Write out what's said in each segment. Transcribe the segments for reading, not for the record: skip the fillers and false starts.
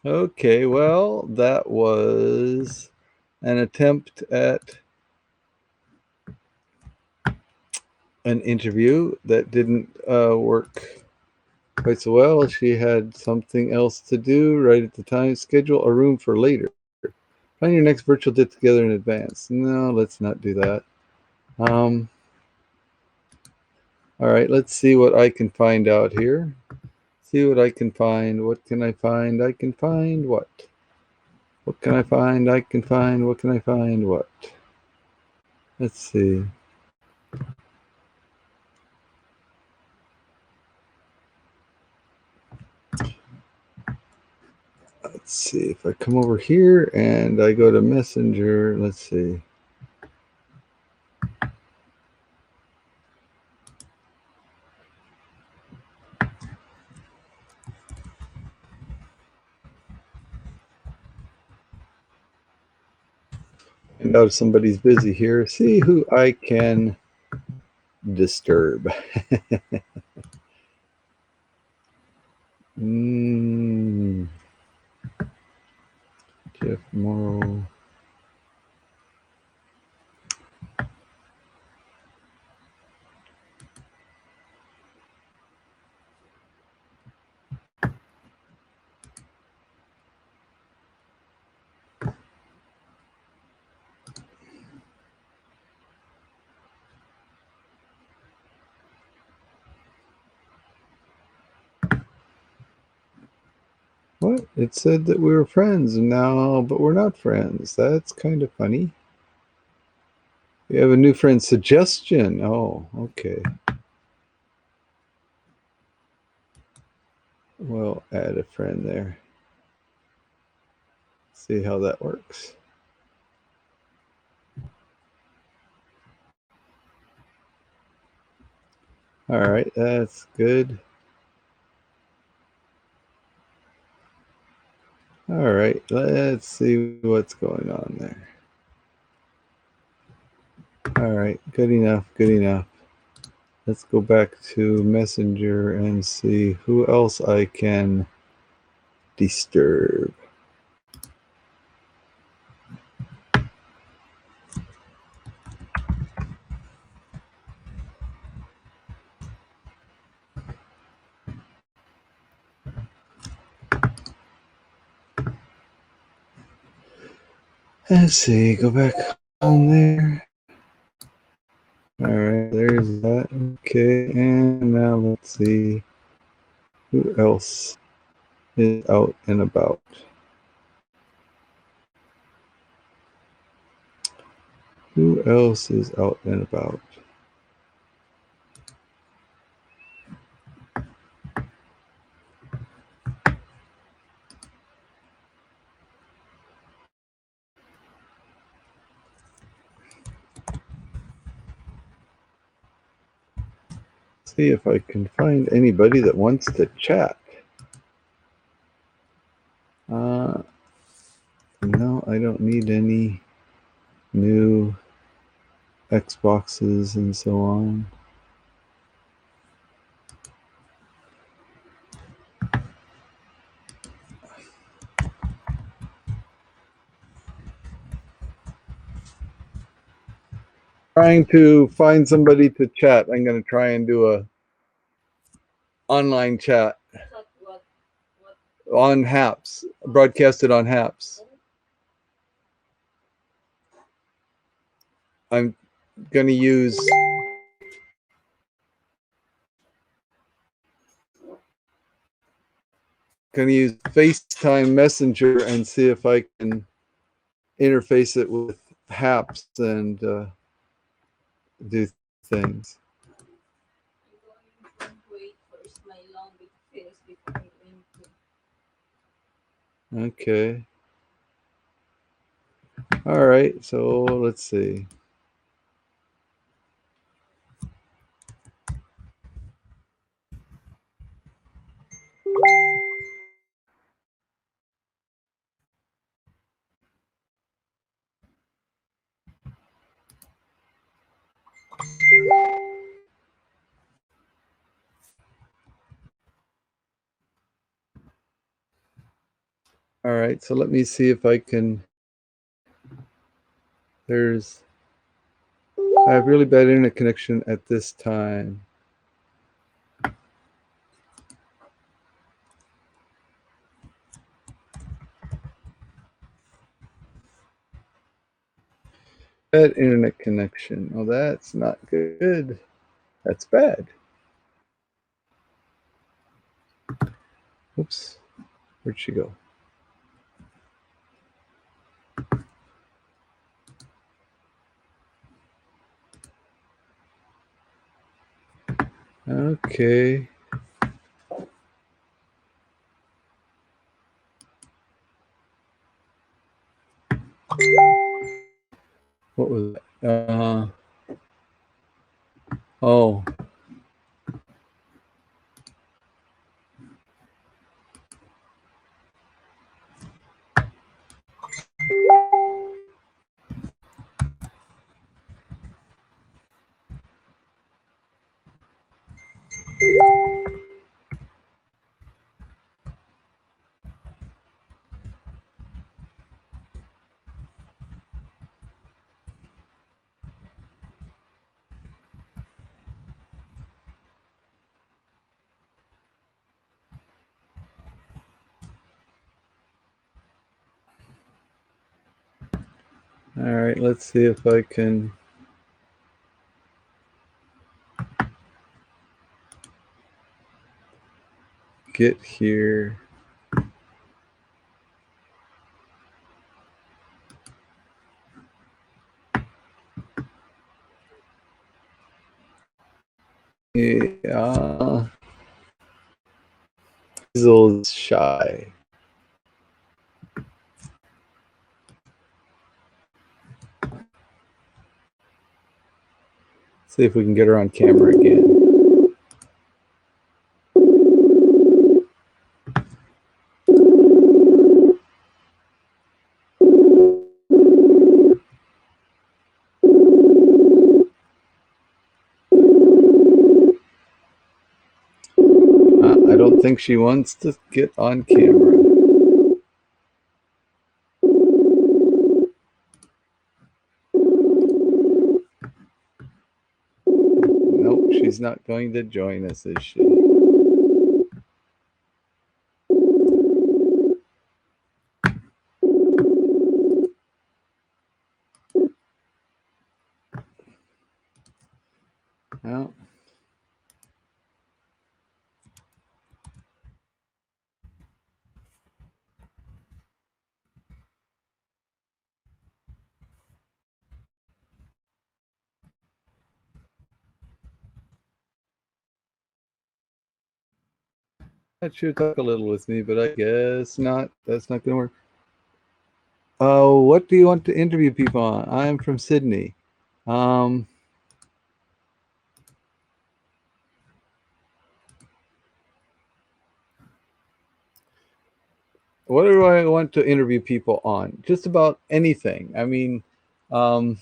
Okay, well, that was an attempt at an interview that didn't work quite so well. She had something else to do right at the time. Schedule a room for later. Find your next virtual get together in advance. No, let's not do that. All right, let's see what I can find out here. See what I can find. What can I find? I can find what? What can I find? I can find. What can I find? What? Let's see. Let's see if I come over here and I go to Messenger. Let's see. Find out if somebody's busy here. See who I can disturb. Jeff Morrow. What? It said that we were friends now, but we're not friends. That's kind of funny. We have a new friend suggestion. Oh, okay. We'll add a friend there. See how that works. All right, that's good. All right, let's see what's going on there. All right, good enough, good enough. Let's go back to Messenger and see who else I can disturb. Let's see, go back on there. All right, there's that. Okay, and now let's see who else is out and about. Who else is out and about? See if I can find anybody that wants to chat. No, I don't need any new Xboxes and so on. Trying to find somebody to chat. I'm going to try and do a online chat on Haps, broadcasted on Haps. I'm going to use FaceTime Messenger and see if I can interface it with Haps and do things. Okay. All right. So let's see. All right, so let me see if I can. I have really bad internet connection at this time. Bad internet connection. Oh, that's not good. That's bad. Oops. Where'd she go? Okay. What was that? Oh. All right, let's see if I can get here. Yeah. Hazel's shy. See if we can get her on camera again. I don't think she wants to get on camera. Nope, she's not going to join us, is she? No. She would talk a little with me, but I guess not. That's not going to work. What do you want to interview people on? I'm from Sydney. What do I want to interview people on? Just about anything. I mean, um,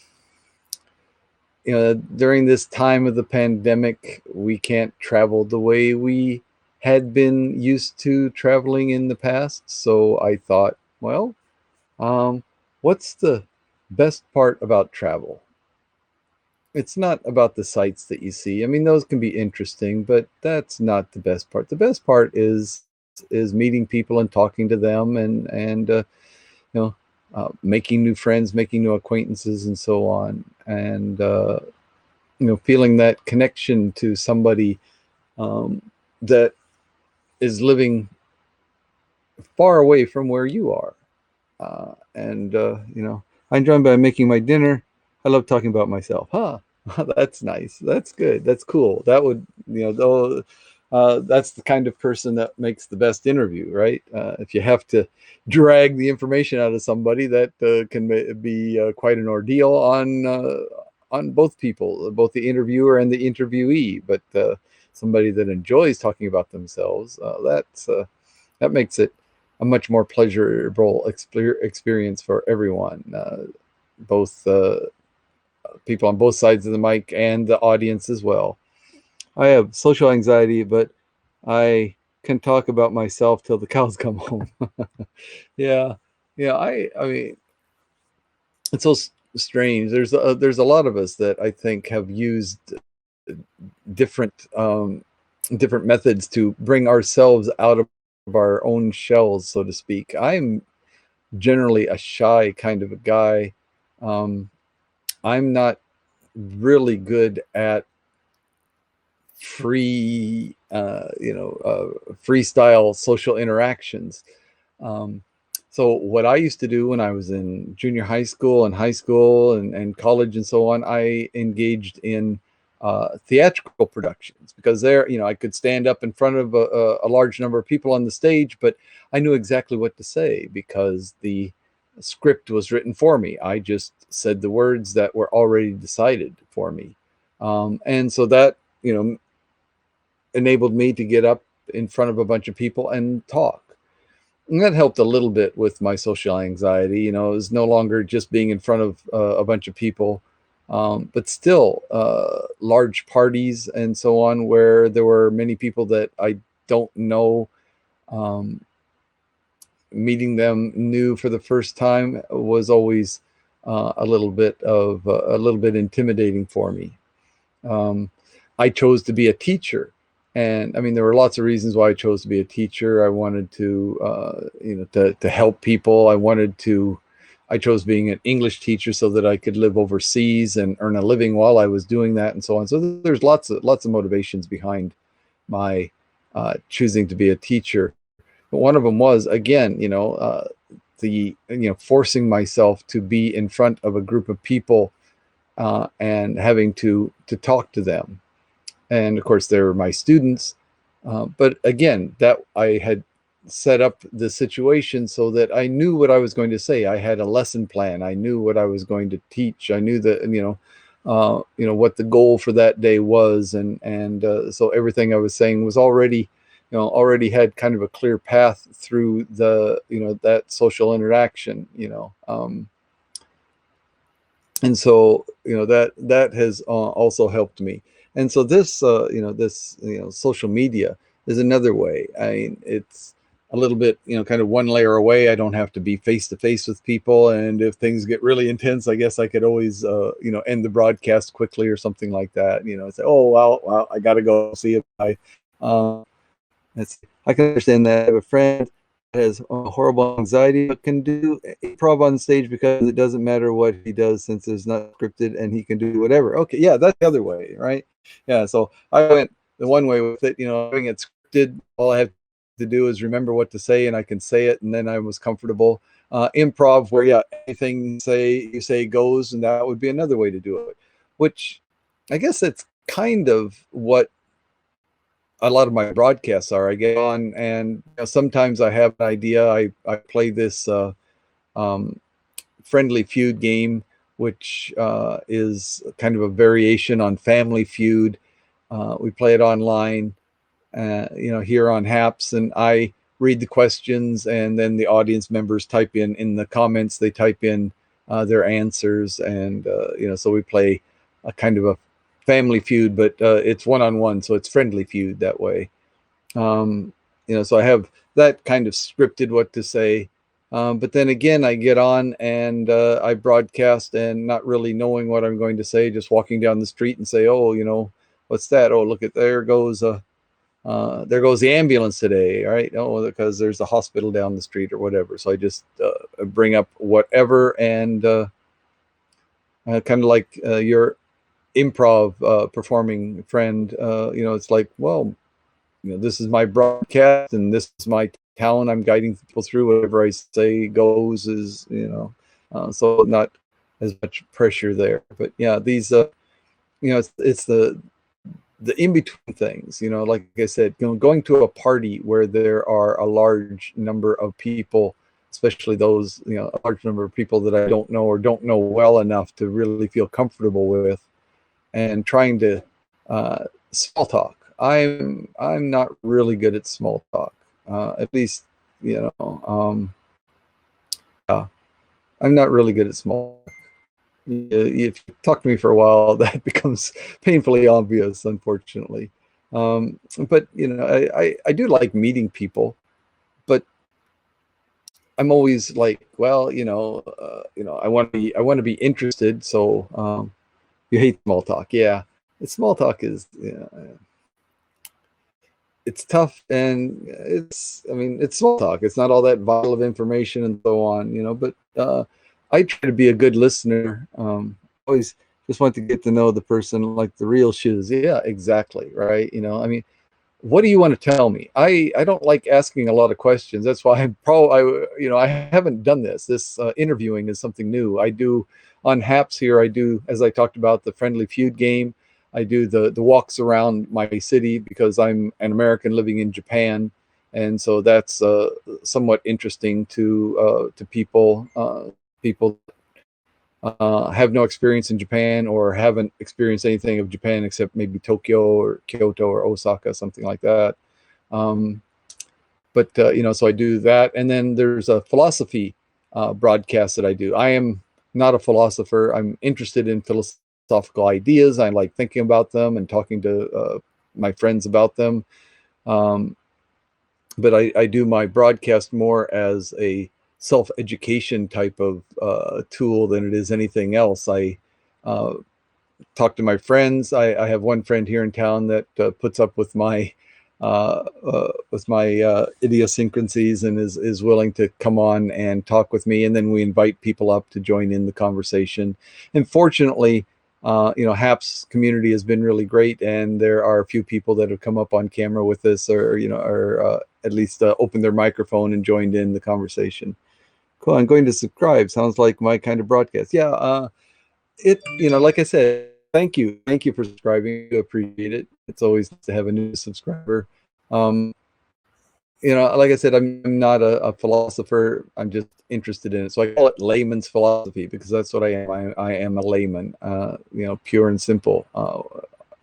during this time of the pandemic, we can't travel the way we had been used to traveling in the past. So I thought, well, um, what's the best part about travel? It's not about the sights that you see. I mean, those can be interesting, but that's not the best part. The best part is meeting people and talking to them and you know making new friends, making new acquaintances, and so on. And feeling that connection to somebody um, that is living far away from where you are. And I enjoy by making my dinner. I love talking about myself. Huh? That's nice. That's good. That's cool. That would, though, that's the kind of person that makes the best interview, right? If you have to drag the information out of somebody, that can be quite an ordeal on both people, both the interviewer and the interviewee. But somebody that enjoys talking about themselves, that makes it a much more pleasurable experience for everyone, both people on both sides of the mic and the audience as well. I have social anxiety, but I can talk about myself till the cows come home. Yeah, yeah. I mean, it's so strange. There's a lot of us that I think have used different different methods to bring ourselves out of our own shells, so to speak. I'm generally a shy kind of a guy. Um, I'm not really good at free, freestyle social interactions. Um, so what I used to do when I was in junior high school and and college and so on, I engaged in theatrical productions because there, I could stand up in front of a large number of people on the stage, but I knew exactly what to say because the script was written for me. I just said the words that were already decided for me. And so that, enabled me to get up in front of a bunch of people and talk. And that helped a little bit with my social anxiety. It was no longer just being in front of a bunch of people, but still large parties and so on, where there were many people that I don't know. Um, Meeting them new for the first time was always a little bit intimidating for me. Um, I chose to be a teacher. And I mean, there were lots of reasons why I chose to be a teacher. I wanted to, to help people. I chose being an English teacher so that I could live overseas and earn a living while I was doing that and so on. So there's lots of motivations behind my choosing to be a teacher. But one of them was, again, forcing myself to be in front of a group of people and having to talk to them. And of course, they were my students. But again, that I had set up the situation so that I knew what I was going to say. I had a lesson plan. I knew what I was going to teach. I knew that, what the goal for that day was. And so everything I was saying was already had kind of a clear path through that social interaction, and so that has also helped me. And so this social media is another way. I mean, it's a little bit kind of one layer away. I don't have to be face to face with people, and if things get really intense, I guess I could always end the broadcast quickly or something like that. Say, oh well, I gotta go see it. um, I can understand that. I have a friend that has horrible anxiety but can do improv on stage because it doesn't matter what he does since it's not scripted and he can do whatever. Okay, yeah, that's the other way, right? Yeah, so I went the one way with it, having it scripted, all I have to do is remember what to say and I can say it, and then I was comfortable. Improv, where anything you say goes, and that would be another way to do it, which I guess it's kind of what a lot of my broadcasts are. I get on and sometimes I have an idea. I play this um, Friendly Feud game, which is kind of a variation on Family Feud. We play it online, here on Haps, and I read the questions, and then the audience members type in the comments. They type in their answers, and so we play a kind of a Family Feud, but it's one-on-one, so it's Friendly Feud that way. So I have that kind of scripted what to say. But then again, I get on and I broadcast and not really knowing what I'm going to say, just walking down the street and say, oh, what's that? Oh, look at there goes the ambulance today, right? Oh, because there's a hospital down the street or whatever. So I just bring up whatever, and kind of like your improv performing friend, it's like, well, this is my broadcast and this is my talent. I'm guiding people through. Whatever I say goes, is so not as much pressure there. But yeah, these it's the in between things. Like I said, going to a party where there are a large number of people, especially those a large number of people that I don't know or don't know well enough to really feel comfortable with, and trying to small talk. I'm not really good at small talk. At least yeah, I'm not really good at small talk. If you talk to me for a while, that becomes painfully obvious, unfortunately. But I do like meeting people, but I'm always like, well, I want to be interested. So you hate small talk, yeah. Small talk is, it's tough, and it's small talk. It's not all that vital of information and so on, but I try to be a good listener. Always just want to get to know the person like the real shoes. Yeah, exactly. Right. What do you want to tell me? I don't like asking a lot of questions. That's why I haven't done this interviewing is something new. I do on Haps here. I do, as I talked about, the Friendly Feud game. I do the walks around my city because I'm an American living in Japan, and so that's somewhat interesting to people have no experience in Japan or haven't experienced anything of Japan except maybe Tokyo or Kyoto or Osaka, something like that. Um, but so I do that, and then there's a philosophy broadcast that I do. I am not a philosopher. I'm interested in philosophical ideas. I like thinking about them and talking to my friends about them. Um, but I do my broadcast more as a self-education type of tool than it is anything else. I uh, talk to my friends. I have one friend here in town that puts up with my idiosyncrasies and is willing to come on and talk with me, and then we invite people up to join in the conversation. And fortunately, Haps community has been really great, and there are a few people that have come up on camera with us, or at least opened their microphone and joined in the conversation. Cool. I'm going to subscribe. Sounds like my kind of broadcast. Yeah. Like I said, thank you for subscribing. I appreciate it. It's always nice to have a new subscriber. Um, like I said, I'm not a philosopher. I'm just interested in it. So I call it layman's philosophy because that's what I am. I am a layman, pure and simple.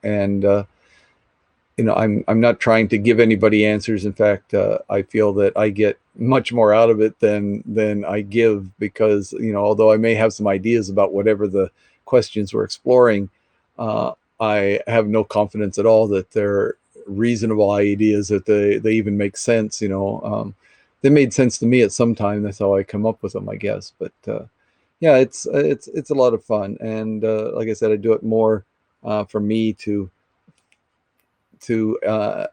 And I'm not trying to give anybody answers. In fact, I feel that I get much more out of it than I give, because although I may have some ideas about whatever the questions we're exploring, I have no confidence at all that they're reasonable ideas, that they even make sense. They made sense to me at some time. That's how I come up with them, I guess. But yeah, it's a lot of fun, and like I said, I do it more for me to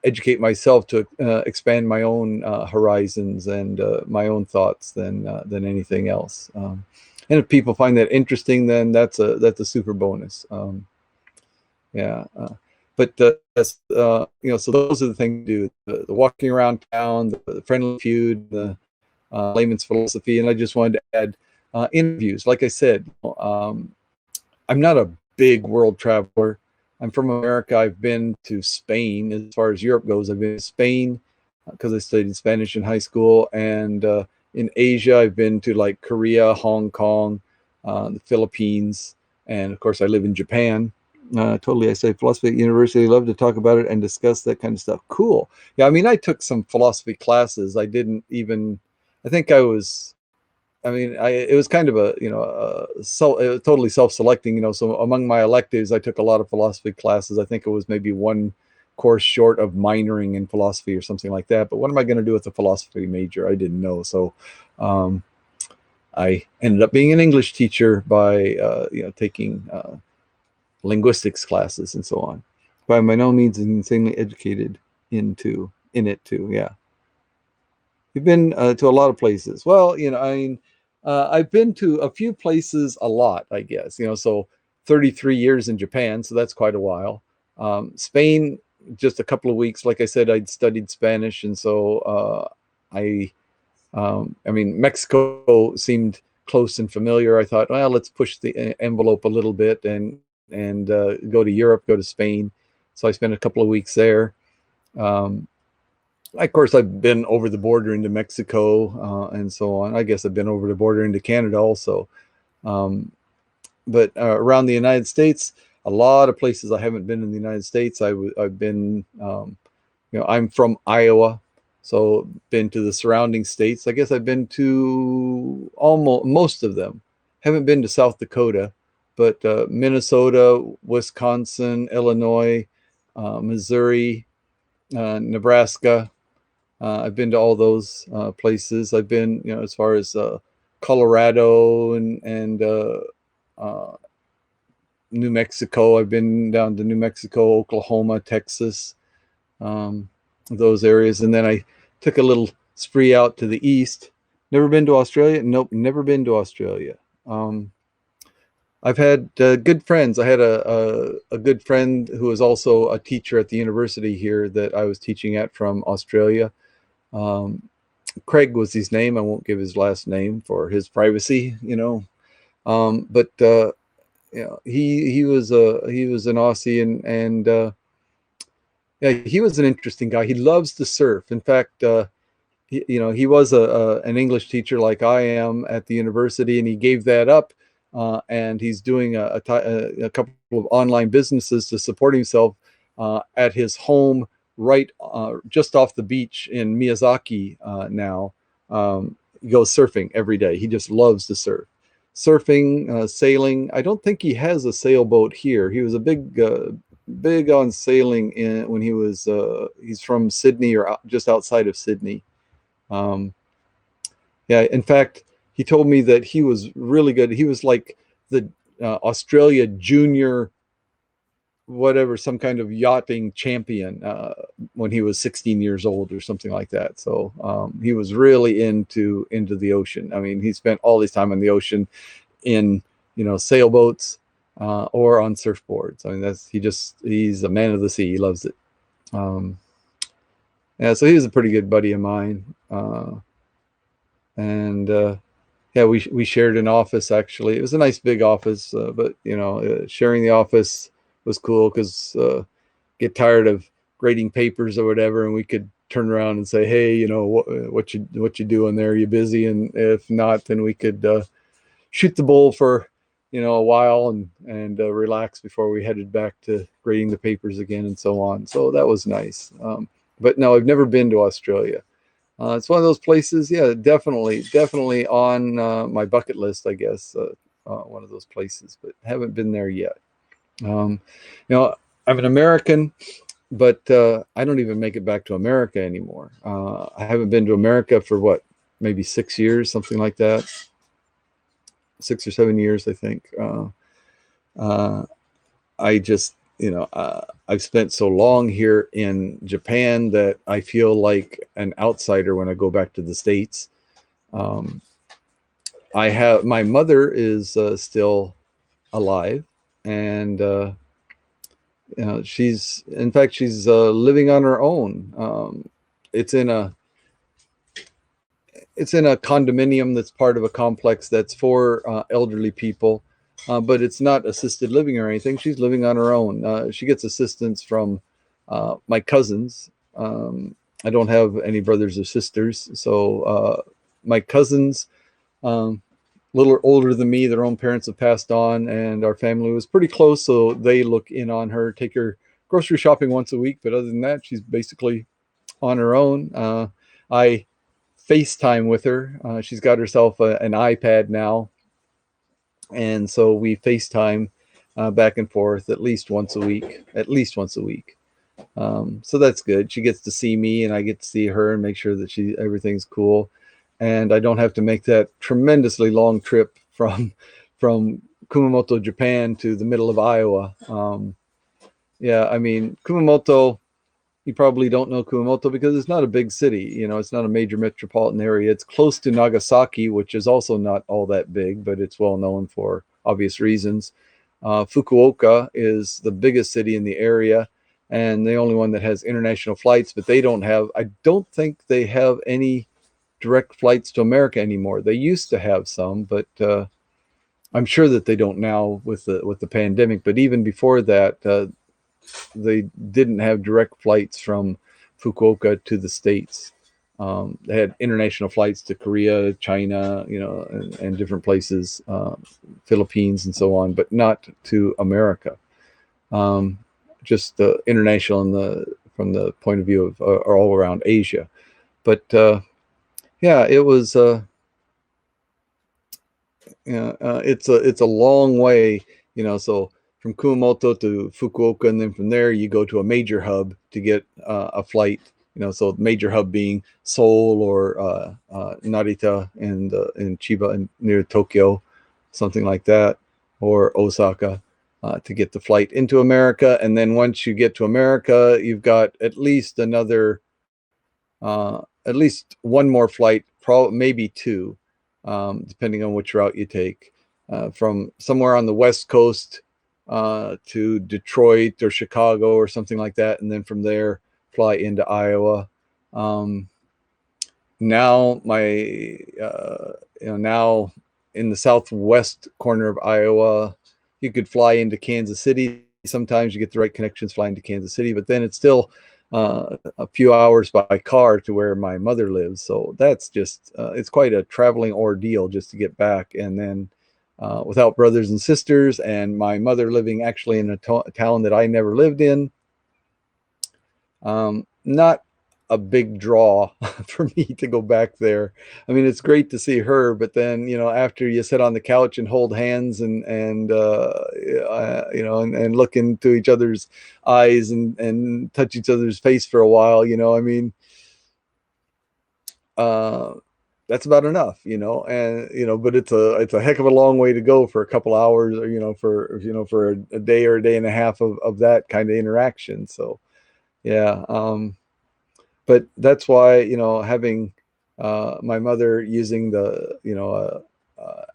educate myself, to expand my own horizons and my own thoughts than anything else. And if people find that interesting, then that's a super bonus. Yeah. But so those are the things to do: the walking around town, the Friendly Feud, the layman's philosophy, and I just wanted to add interviews. Like I said, I'm not a big world traveler. I'm from America. I've been to Spain. As far as Europe goes, I've been to Spain because I studied Spanish in high school. And in Asia, I've been to like Korea, Hong Kong, the Philippines, and of course, I live in Japan. Totally, I say philosophy at university. I love to talk about it and discuss that kind of stuff. Cool. Yeah, I took some philosophy classes. I didn't even. I think I was. It was kind of totally self-selecting. So among my electives, I took a lot of philosophy classes. I think it was maybe one course short of minoring in philosophy or something like that. But what am I going to do with a philosophy major? I didn't know. So um, I ended up being an English teacher by taking linguistics classes and so on. By no means insanely educated in it too. Yeah. You've been to a lot of places. Well, I've been to a few places a lot, I guess. So 33 years in Japan, so that's quite a while. Spain, just a couple of weeks. Like I said, I'd studied Spanish, and so Mexico seemed close and familiar. I thought, well, let's push the envelope a little bit and go to Europe, go to Spain. So I spent a couple of weeks there. Of course, I've been over the border into Mexico and so on. I guess I've been over the border into Canada also. But around the United States, a lot of places I haven't been in the United States. I've been, I'm from Iowa, so been to the surrounding states. I guess I've been to almost most of them. Haven't been to South Dakota, but Minnesota, Wisconsin, Illinois, Missouri, Nebraska. I've been to all those places. I've been, as far as Colorado and New Mexico. I've been down to New Mexico, Oklahoma, Texas, those areas. And then I took a little spree out to the east. Never been to Australia. Nope, never been to Australia. I've had good friends. I had a good friend who was also a teacher at the university here that I was teaching at from Australia. Craig was his name. I won't give his last name for his privacy, but he was an Aussie, and yeah, he was an interesting guy. He loves to surf. In fact, he was an English teacher like I am at the university, and he gave that up, and he's doing a couple of online businesses to support himself at his home, right just off the beach in Miyazaki now. He goes surfing every day. He just loves to surf. Surfing, sailing. I don't think he has a sailboat here. He was a big on sailing when he was he's from Sydney, or just outside of Sydney. Yeah, in fact, he told me that he was really good. He was like the Australia junior whatever, some kind of yachting champion when he was 16 years old or something like that. So he was really into the ocean. I mean, he spent all his time on the ocean in sailboats or on surfboards. I mean, he's a man of the sea. He loves it. Yeah, so he was a pretty good buddy of mine. And yeah, we shared an office. Actually, it was a nice big office, but sharing the office was cool because get tired of grading papers or whatever, and we could turn around and say, hey, what you doing there? Are you busy? And if not, then we could shoot the bull for a while and relax before we headed back to grading the papers again and so on. So that was nice. But no, I've never been to Australia. It's one of those places, yeah, definitely on my bucket list, I guess. One of those places, but haven't been there yet. I'm an American, but I don't even make it back to America anymore. I haven't been to America for maybe 6 years, something like that. 6 or 7 years, I think. I just, I've spent so long here in Japan that I feel like an outsider when I go back to the States. My mother is still alive, and she's living on her own. It's in a condominium that's part of a complex that's for elderly people, but it's not assisted living or anything. She's living on her own. She gets assistance from my cousins. I don't have any brothers or sisters, so my cousins, little older than me, their own parents have passed on, and our family was pretty close, so they look in on her, take her grocery shopping once a week, but other than that, she's basically on her own. I FaceTime with her. She's got herself an iPad now, and so we FaceTime back and forth at least once a week. So that's good. She gets to see me, and I get to see her and make sure that everything's cool. And I don't have to make that tremendously long trip from Kumamoto, Japan to the middle of Iowa. Yeah, I mean, Kumamoto, you probably don't know Kumamoto because it's not a big city. It's not a major metropolitan area. It's close to Nagasaki, which is also not all that big, but it's well known for obvious reasons. Fukuoka is the biggest city in the area and the only one that has international flights, but I don't think they have any direct flights to America anymore. They used to have some, but I'm sure that they don't now with the pandemic. But even before that, they didn't have direct flights from Fukuoka to the States. They had international flights to Korea, China, and different places, Philippines and so on, but not to America. Just international from the point of view of all around Asia. But yeah, it was. It's a long way, So from Kumamoto to Fukuoka, and then from there you go to a major hub to get a flight. So major hub being Seoul or Narita in Chiba and near Tokyo, something like that, or Osaka, to get the flight into America. And then once you get to America, you've got at least at least one more flight, probably maybe two, depending on which route you take, from somewhere on the West Coast to Detroit or Chicago or something like that, and then from there fly into Iowa. Now now in the southwest corner of Iowa, you could fly into Kansas City. Sometimes you get the right connections flying to Kansas City, but then it's still a few hours by car to where my mother lives. So that's just it's quite a traveling ordeal just to get back. And then without brothers and sisters, and my mother living actually in a town that I never lived in, not a big draw for me to go back there. I mean, it's great to see her, but then, after you sit on the couch and hold hands and look into each other's eyes and touch each other's face for a while, I mean, that's about enough, and but it's a heck of a long way to go for a couple hours, or for a day or a day and a half of that kind of interaction. So yeah. But that's why, having my mother using an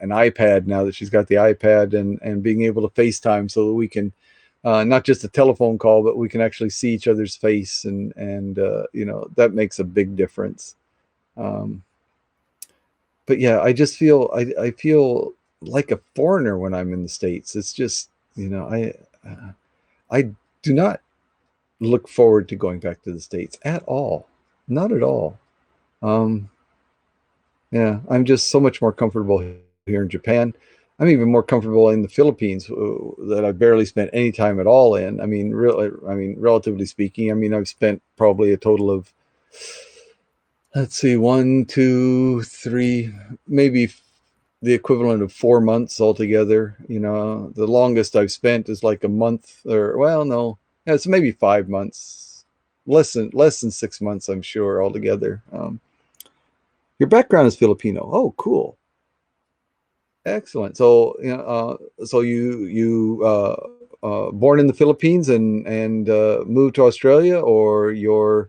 iPad now that she's got the iPad, and being able to FaceTime so that we can not just a telephone call, but we can actually see each other's face, and that makes a big difference. But yeah, I just feel I feel like a foreigner when I'm in the States. It's just, I do not look forward to going back to the States at all. Not at all. Yeah, I'm just so much more comfortable here in Japan. I'm even more comfortable in the Philippines, that I barely spent any time at all in. I mean, relatively speaking, I've spent probably a total of, let's see, 1, 2, 3, maybe the equivalent of 4 months altogether. The longest I've spent is like a month, or, well, no, yeah, it's maybe 5 months, less than 6 months, I'm sure, altogether. Your background is Filipino. Oh, cool, excellent. So so you born in the Philippines and moved to Australia, or your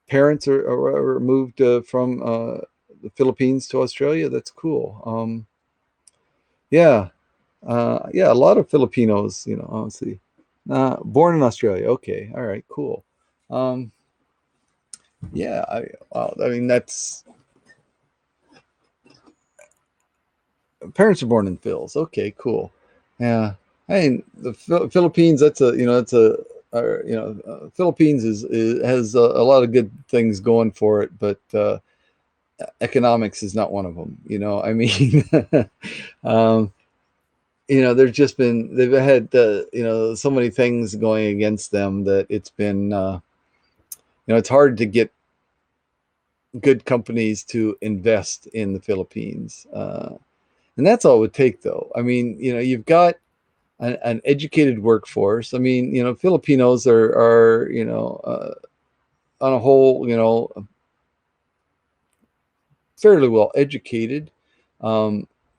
parents or moved from the Philippines to Australia? That's cool. Yeah, yeah, a lot of Filipinos, let's see. Born in Australia. Okay. All right. Cool. Yeah. I mean, that's parents are born in Phils. Okay. Cool. Yeah. I mean, the Philippines. That's Philippines has a lot of good things going for it, but economics is not one of them. I mean, um, they've had so many things going against them that it's been it's hard to get good companies to invest in the Philippines, and that's all it would take, though. I mean, you've got an educated workforce. I mean, Filipinos are on a whole, fairly well educated.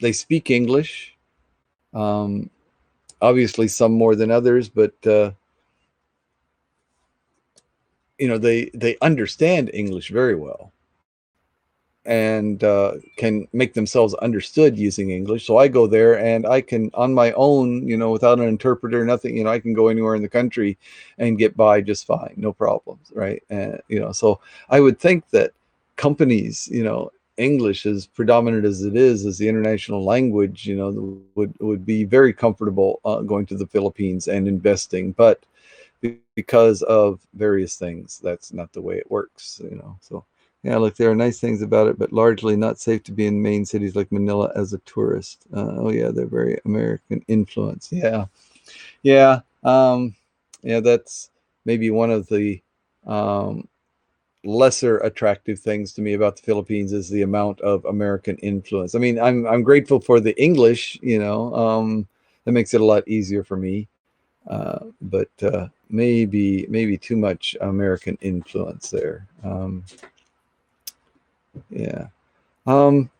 They speak English. Obviously some more than others, but they understand English very well, and can make themselves understood using English. So I go there and I can, on my own, without an interpreter, nothing, I can go anywhere in the country and get by just fine, no problems, right? And so I would think that companies, English, as predominant as it is as the international language, would be very comfortable going to the Philippines and investing. But because of various things, that's not the way it works. So yeah, look, there are nice things about it, but largely not safe to be in main cities like Manila as a tourist. Oh yeah, they're very American influence. Yeah, yeah, yeah. That's maybe one of the lesser attractive things to me about the Philippines, is the amount of American influence. I mean, I'm grateful for the English, that makes it a lot easier for me. But maybe too much American influence there. Yeah. Um,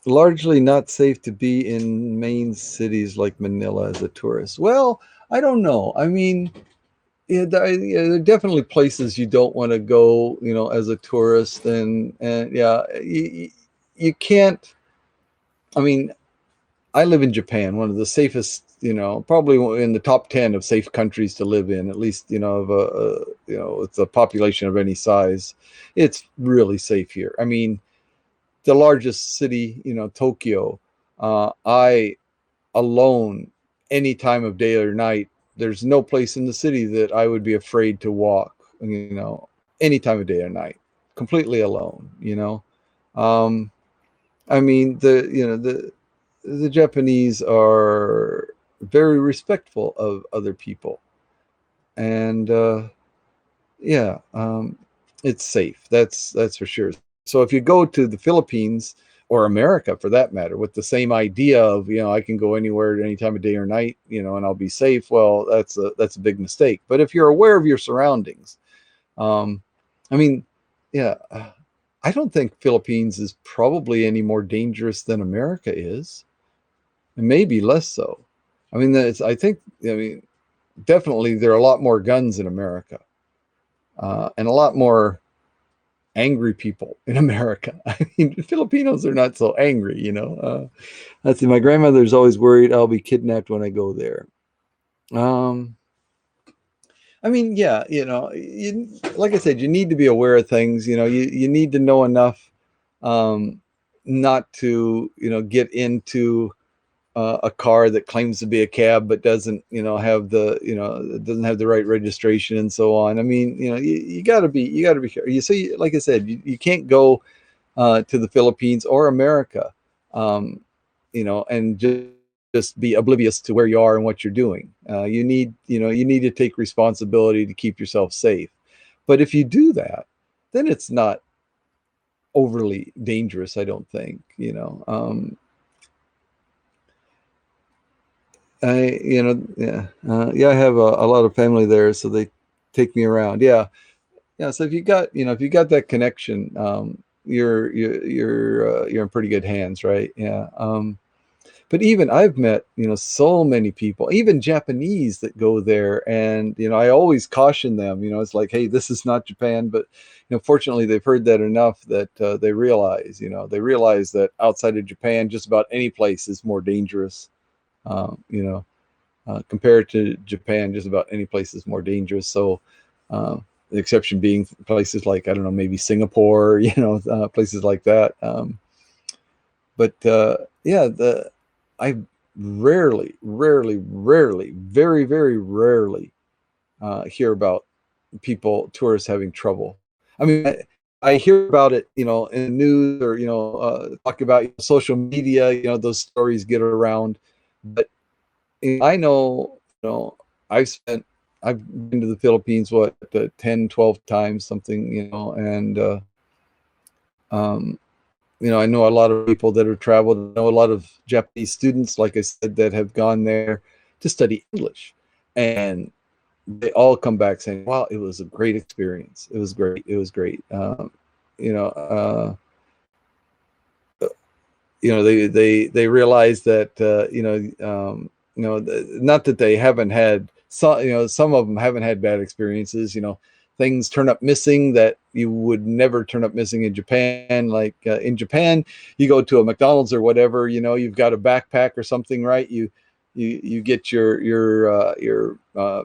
Largely not safe to be in main cities like Manila as a tourist. Well, I don't know. I mean, yeah, there are definitely places you don't want to go, as a tourist, and yeah, you can't. I mean, I live in Japan, one of the safest, probably in the top 10 of safe countries to live in, at least, of with a population of any size. It's really safe here. I mean, the largest city, Tokyo, I alone, any time of day or night, there's no place in the city that I would be afraid to walk, any time of day or night, completely alone. Um, I mean, the Japanese are very respectful of other people, and yeah, it's safe. That's for sure. So if you go to the Philippines or America, for that matter, with the same idea of I can go anywhere at any time of day or night, and I'll be safe, well, that's a big mistake. But if you're aware of your surroundings, um, I mean, yeah, I don't think Philippines is probably any more dangerous than America is, and maybe less so. I mean, I mean, definitely there are a lot more guns in America, and a lot more angry people in America. I mean, Filipinos are not so angry. Let's see, my grandmother's always worried I'll be kidnapped when I go there. Um, I mean, yeah, like I said, you need to be aware of things. You need to know enough, um, not to, get into a car that claims to be a cab but doesn't doesn't have the right registration and so on. I mean, you got to be careful. You see, like I said, you can't go to the Philippines or America, um, and just be oblivious to where you are and what you're doing. You need to take responsibility to keep yourself safe. But if you do that, then it's not overly dangerous, I don't think. Yeah, yeah, I have a lot of family there, so they take me around. Yeah, yeah. So if you got that connection, you're in pretty good hands, right? Yeah. But even I've met, so many people, even Japanese that go there, and I always caution them. It's like, hey, this is not Japan, but fortunately, they've heard that enough that they realize that outside of Japan, just about any place is more dangerous. Um, you know, Compared to Japan, just about any place is more dangerous. So, the exception being places like, I don't know, maybe Singapore, places like that. But yeah, I rarely, very, very rarely hear about tourists having trouble. I mean, I hear about it, in the news or, talk about social media, those stories get around. But I know, I've been to the Philippines, 10, 12 times, something, and, um, I know a lot of people that have traveled. I know a lot of Japanese students, like I said, that have gone there to study English. And they all come back saying, wow, it was a great experience. It was great. It was great. You know, uh, they realize that, not that they haven't had some of them haven't had bad experiences. Things turn up missing that you would never turn up missing in Japan. Like in Japan, you go to a McDonald's or whatever, you've got a backpack or something, right? You get your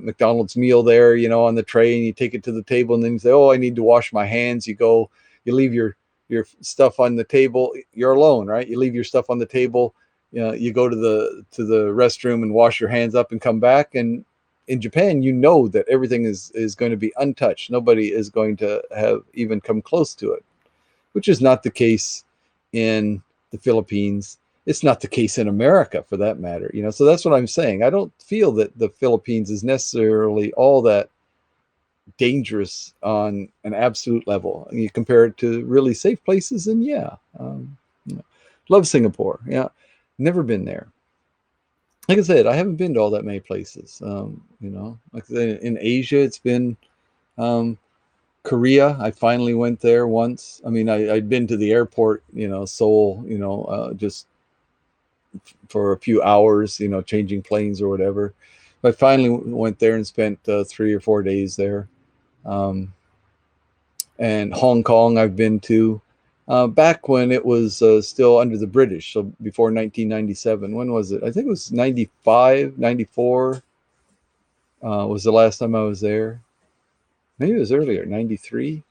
McDonald's meal there, on the tray, and you take it to the table, and then you say, oh, I need to wash my hands. You leave your stuff on the table. You're alone, right? You leave your stuff on the table. You go to the restroom and wash your hands up and come back. And in Japan, that everything is going to be untouched. Nobody is going to have even come close to it, which is not the case in the Philippines. It's not the case in America, for that matter. So that's what I'm saying. I don't feel that the Philippines is necessarily all that dangerous on an absolute level. You compare it to really safe places, and yeah, love Singapore. Yeah, never been there. like I said, I haven't been to all that many places. Like I said, in Asia, it's been um, Korea. I finally went there once. I mean, I'd been to the airport, Seoul, just for a few hours, changing planes or whatever. I finally went there and spent 3 or 4 days there. Um, and Hong Kong, I've been to back when it was still under the British. So before 1997. When was it? I think it was 95, 94 was the last time I was there. Maybe it was earlier, 93.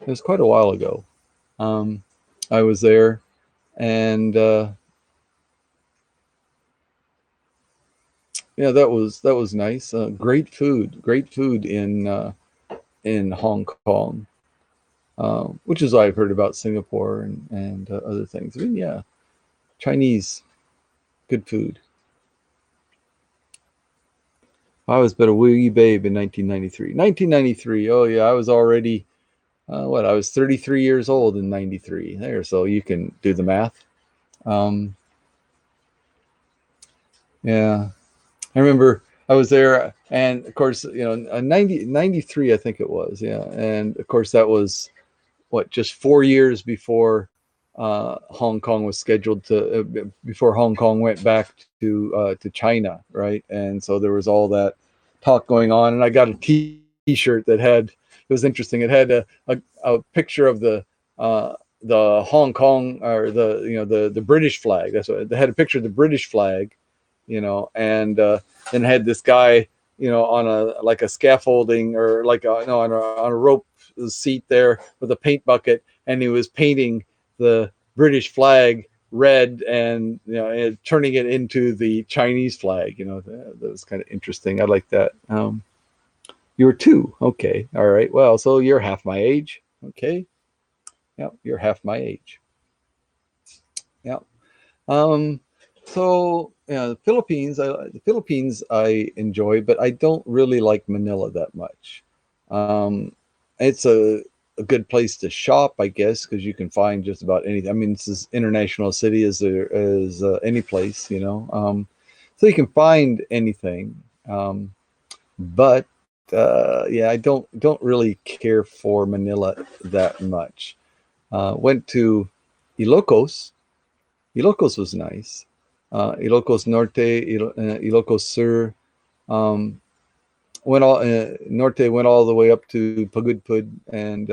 It was quite a while ago. Um, I was there, and yeah, that was nice. Great food in Hong Kong, which is what I've heard about Singapore and other things. I mean, yeah, Chinese, good food. I was but a wee babe in 1993. 1993. Oh yeah, I was already what? I was 33 years old in 93. There, so you can do the math. Um, yeah, I remember I was there, and of course, 93, I think it was. Yeah, and of course that was what, just 4 years before Hong Kong was scheduled to before Hong Kong went back to China, right? And so there was all that talk going on, and I got a T-shirt that had, it was interesting. It had a picture of the Hong Kong, or the British flag. That's what they had, a picture of the British flag, and then had this guy, on a, like a scaffolding, or like no, on a rope seat there with a paint bucket, and he was painting the British flag red, and turning it into the Chinese flag. That was kind of interesting. I like that. You were two, okay, all right. Well, so you're half my age, okay. Yeah, you're half my age. Yeah. Um, so yeah, the Philippines I enjoy, but I don't really like Manila that much. Um, it's a good place to shop, I guess, because you can find just about anything. I mean, it's as international a city as there as any place, so you can find anything. But yeah, I don't really care for Manila that much. Went to Ilocos. Ilocos was nice. Ilocos Norte, Ilocos Sur. Um, went all Norte, went all the way up to Pagudpud, and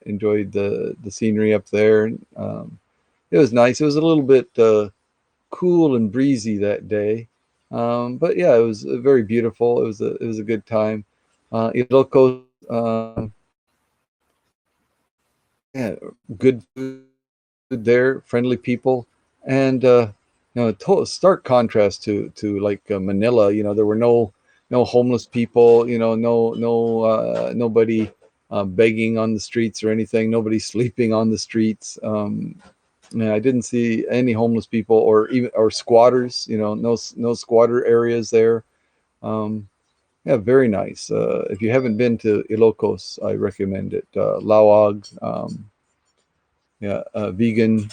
enjoyed the scenery up there. It was nice. It was a little bit cool and breezy that day, but yeah, it was very beautiful. It was a good time. Ilocos, yeah, good food there, friendly people, and a total stark contrast to like Manila. There were no homeless people. Nobody begging on the streets or anything. Nobody sleeping on the streets. Yeah, I didn't see any homeless people, or squatters. No squatter areas there. Um, yeah, very nice. If you haven't been to Ilocos, I recommend it. Lawag, yeah, vegan,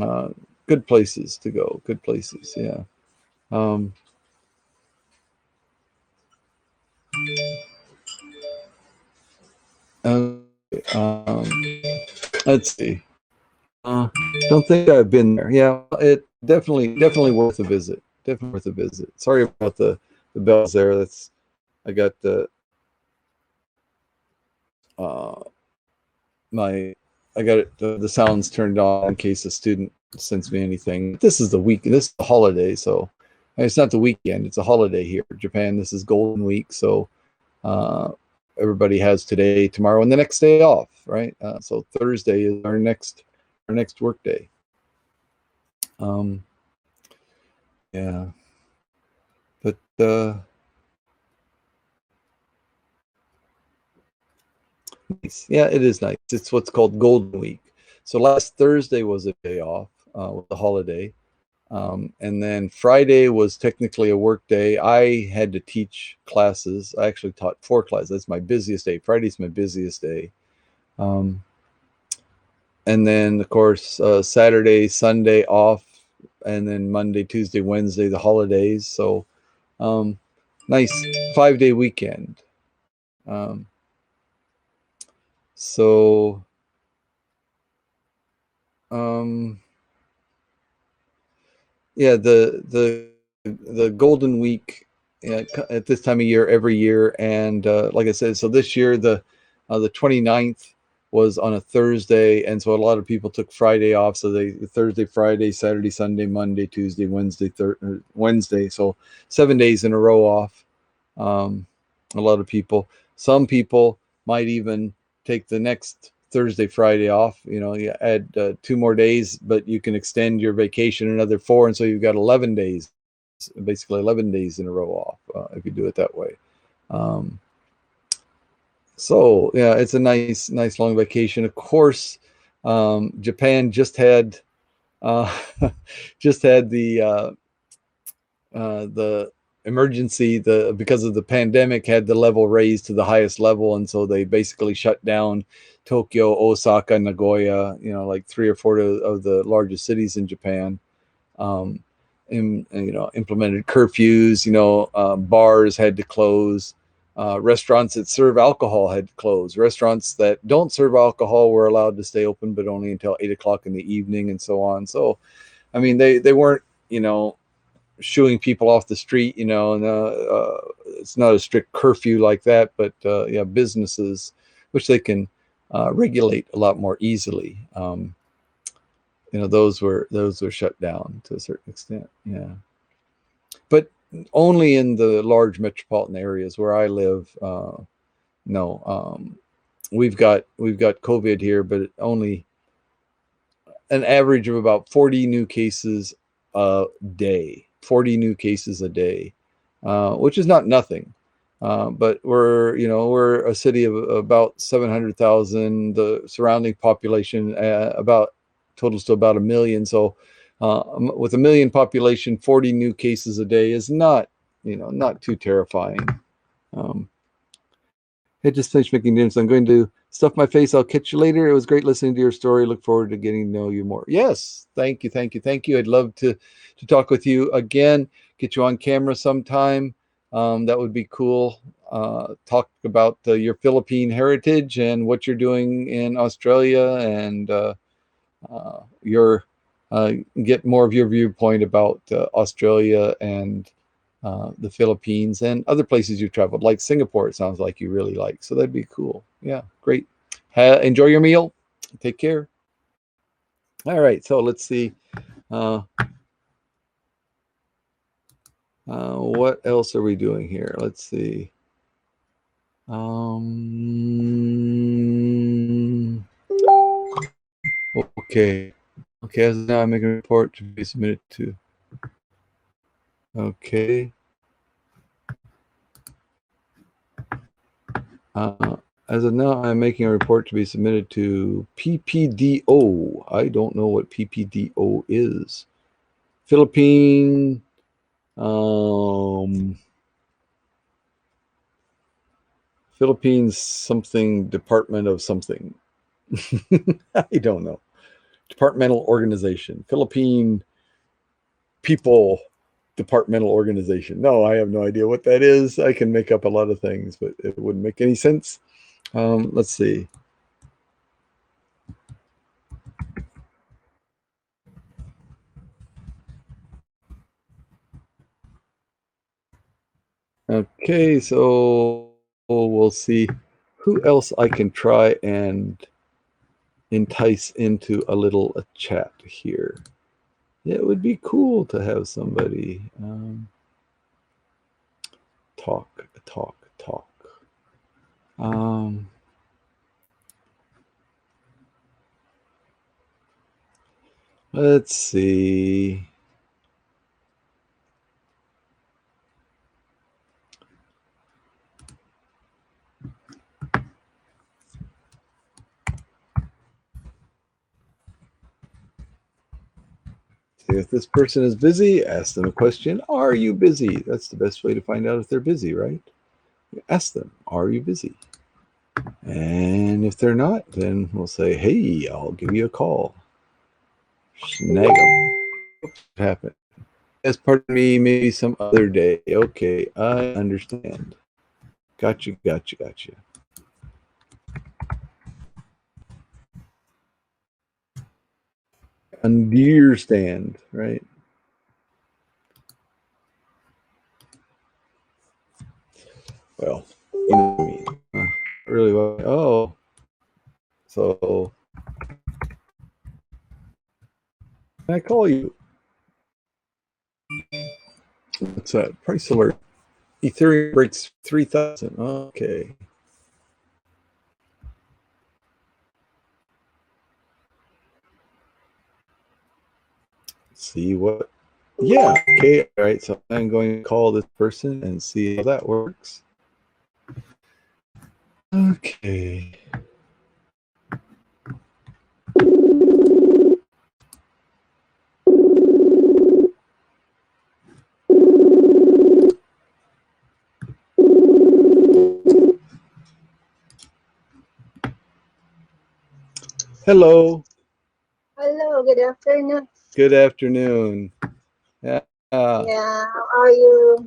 uh, good places to go. Good places, yeah. Um, uh, um, let's see. Uh, don't think I've been there. Yeah, it definitely worth a visit. Definitely worth a visit. Sorry about the bells there. I got uh, my I got the sounds turned on in case a student sends me anything. This is the week. This is the holiday, so it's not the weekend. It's a holiday here in Japan. This is Golden Week, so uh, everybody has today, tomorrow, and the next day off, right? So Thursday is our next work day. Um, yeah, but nice. Yeah, it is nice. It's what's called Golden Week. So last Thursday was a day off with the holiday. And then Friday was technically a work day. I had to teach classes. I actually taught 4 classes. That's my busiest day. Friday's my busiest day. Um, and then, of course, Saturday, Sunday off. and then Monday, Tuesday, Wednesday, the holidays. So nice 5-day weekend. So yeah, the Golden Week at this time of year every year, and like I said, so this year the 29th was on a Thursday, and so a lot of people took Friday off. So they Thursday, Friday, Saturday, Sunday, Monday, Tuesday, Wednesday, Wednesday. So 7 days in a row off. A lot of people. Some people might even take the next Thursday, Friday off. You add 2 more days, but you can extend your vacation another 4, and so you've got 11 days, basically 11 days in a row off if you do it that way. So yeah, it's a nice long vacation. Of course, Japan just had just had the emergency, because of the pandemic, had the level raised to the highest level, and so they basically shut down Tokyo, Osaka, Nagoya, like 3 or 4 of the largest cities in Japan. And implemented curfews. Bars had to close. Restaurants that serve alcohol had to close. Restaurants that don't serve alcohol were allowed to stay open, but only until 8 o'clock in the evening, and so on. So, I mean, they weren't, shooing people off the street, and it's not a strict curfew like that, but yeah, businesses, which they can regulate a lot more easily. Those were shut down to a certain extent. Yeah, but only in the large metropolitan areas where I live. No, we've got COVID here, but only an average of about 40 new cases a day. 40 new cases a day, which is not nothing. But we're a city of about 700,000. The surrounding population about totals to about 1 million. So with 1 million population, 40 new cases a day is not too terrifying. I just finished making dinner, so I'm going to stuff my face. I'll catch you later. It was great listening to your story. Look forward to getting to know you more. Yes, thank you. I'd love to talk with you again. Get you on camera sometime. That would be cool. Talk about your Philippine heritage and what you're doing in Australia, and get more of your viewpoint about Australia and the Philippines and other places you've traveled, like Singapore. It sounds like you really like. So that'd be cool. Yeah, great. Enjoy your meal. Take care. All right. So let's see. What else are we doing here? Let's see. Okay. As now I'm making a report to be submitted to. Okay. As of now, I'm making a report to be submitted to PPDO. I don't know what PPDO is. Philippines something, department of something. I don't know. Departmental organization. Philippine people departmental organization. No, I have no idea what that is. I can make up a lot of things, but it wouldn't make any sense. Let's see. Okay, so we'll see who else I can try and entice into a little chat here. It would be cool to have somebody talk. Let's see. If this person is busy, ask them a question. Are you busy? That's the best way to find out if they're busy, right? Ask them, are you busy? And if they're not, then we'll say, hey, I'll give you a call. Snag them. Happen. As part of me, maybe some other day. Okay, I understand. Gotcha. Understand, right? Well, you know what I mean. Really well. Oh, so can I call you? What's that? Price alert. Ethereum breaks 3,000. Okay. See what? Yeah. Okay. All right. So I'm going to call this person and see how that works. Okay. Hello. Hello, good afternoon. Good afternoon. Yeah. Yeah, how are you?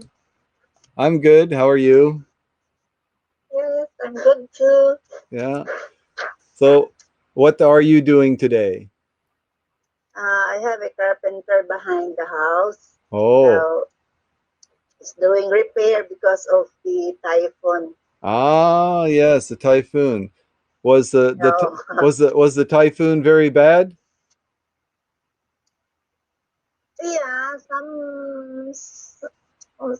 I'm good. How are you? Yes, I'm good too. Yeah. So, what are you doing today? I have a carpenter behind the house. Oh. So it's doing repair because of the typhoon. Ah, yes, the typhoon. Was So was the typhoon very bad? yeah,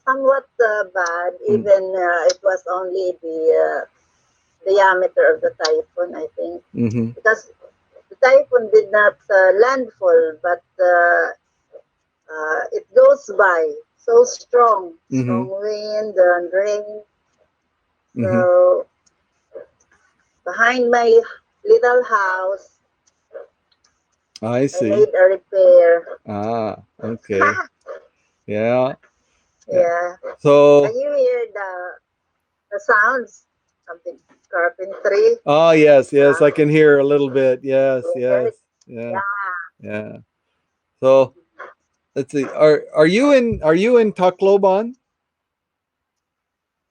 somewhat bad. Even it was only the diameter of the typhoon, I think, Mm-hmm. because the typhoon did not landfall, but it goes by so Mm-hmm. strong wind and rain. Mm-hmm. So behind my little house, I I see. made a repair. Ah, okay. Yeah. Yeah. Yeah, can So, you hear the sounds? Something carpentry. ah, yes, Uh, I can hear a little bit. Yes, very, yeah, yeah. yeah. So, let's see. Are you in Tacloban?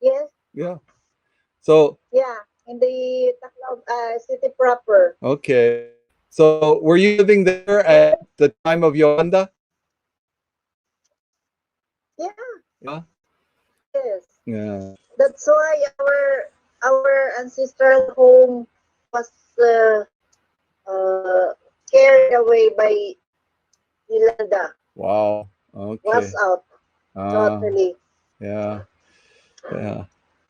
Yes, Yeah. So, yeah. In the Tacloban city proper. okay. So, were you living there at the time of Yolanda? Yeah, Yeah. yes. Yeah. That's why our ancestral home was uh, uh, carried away by Yolanda. Wow. Was Okay. out Ah, totally. yeah. Yeah.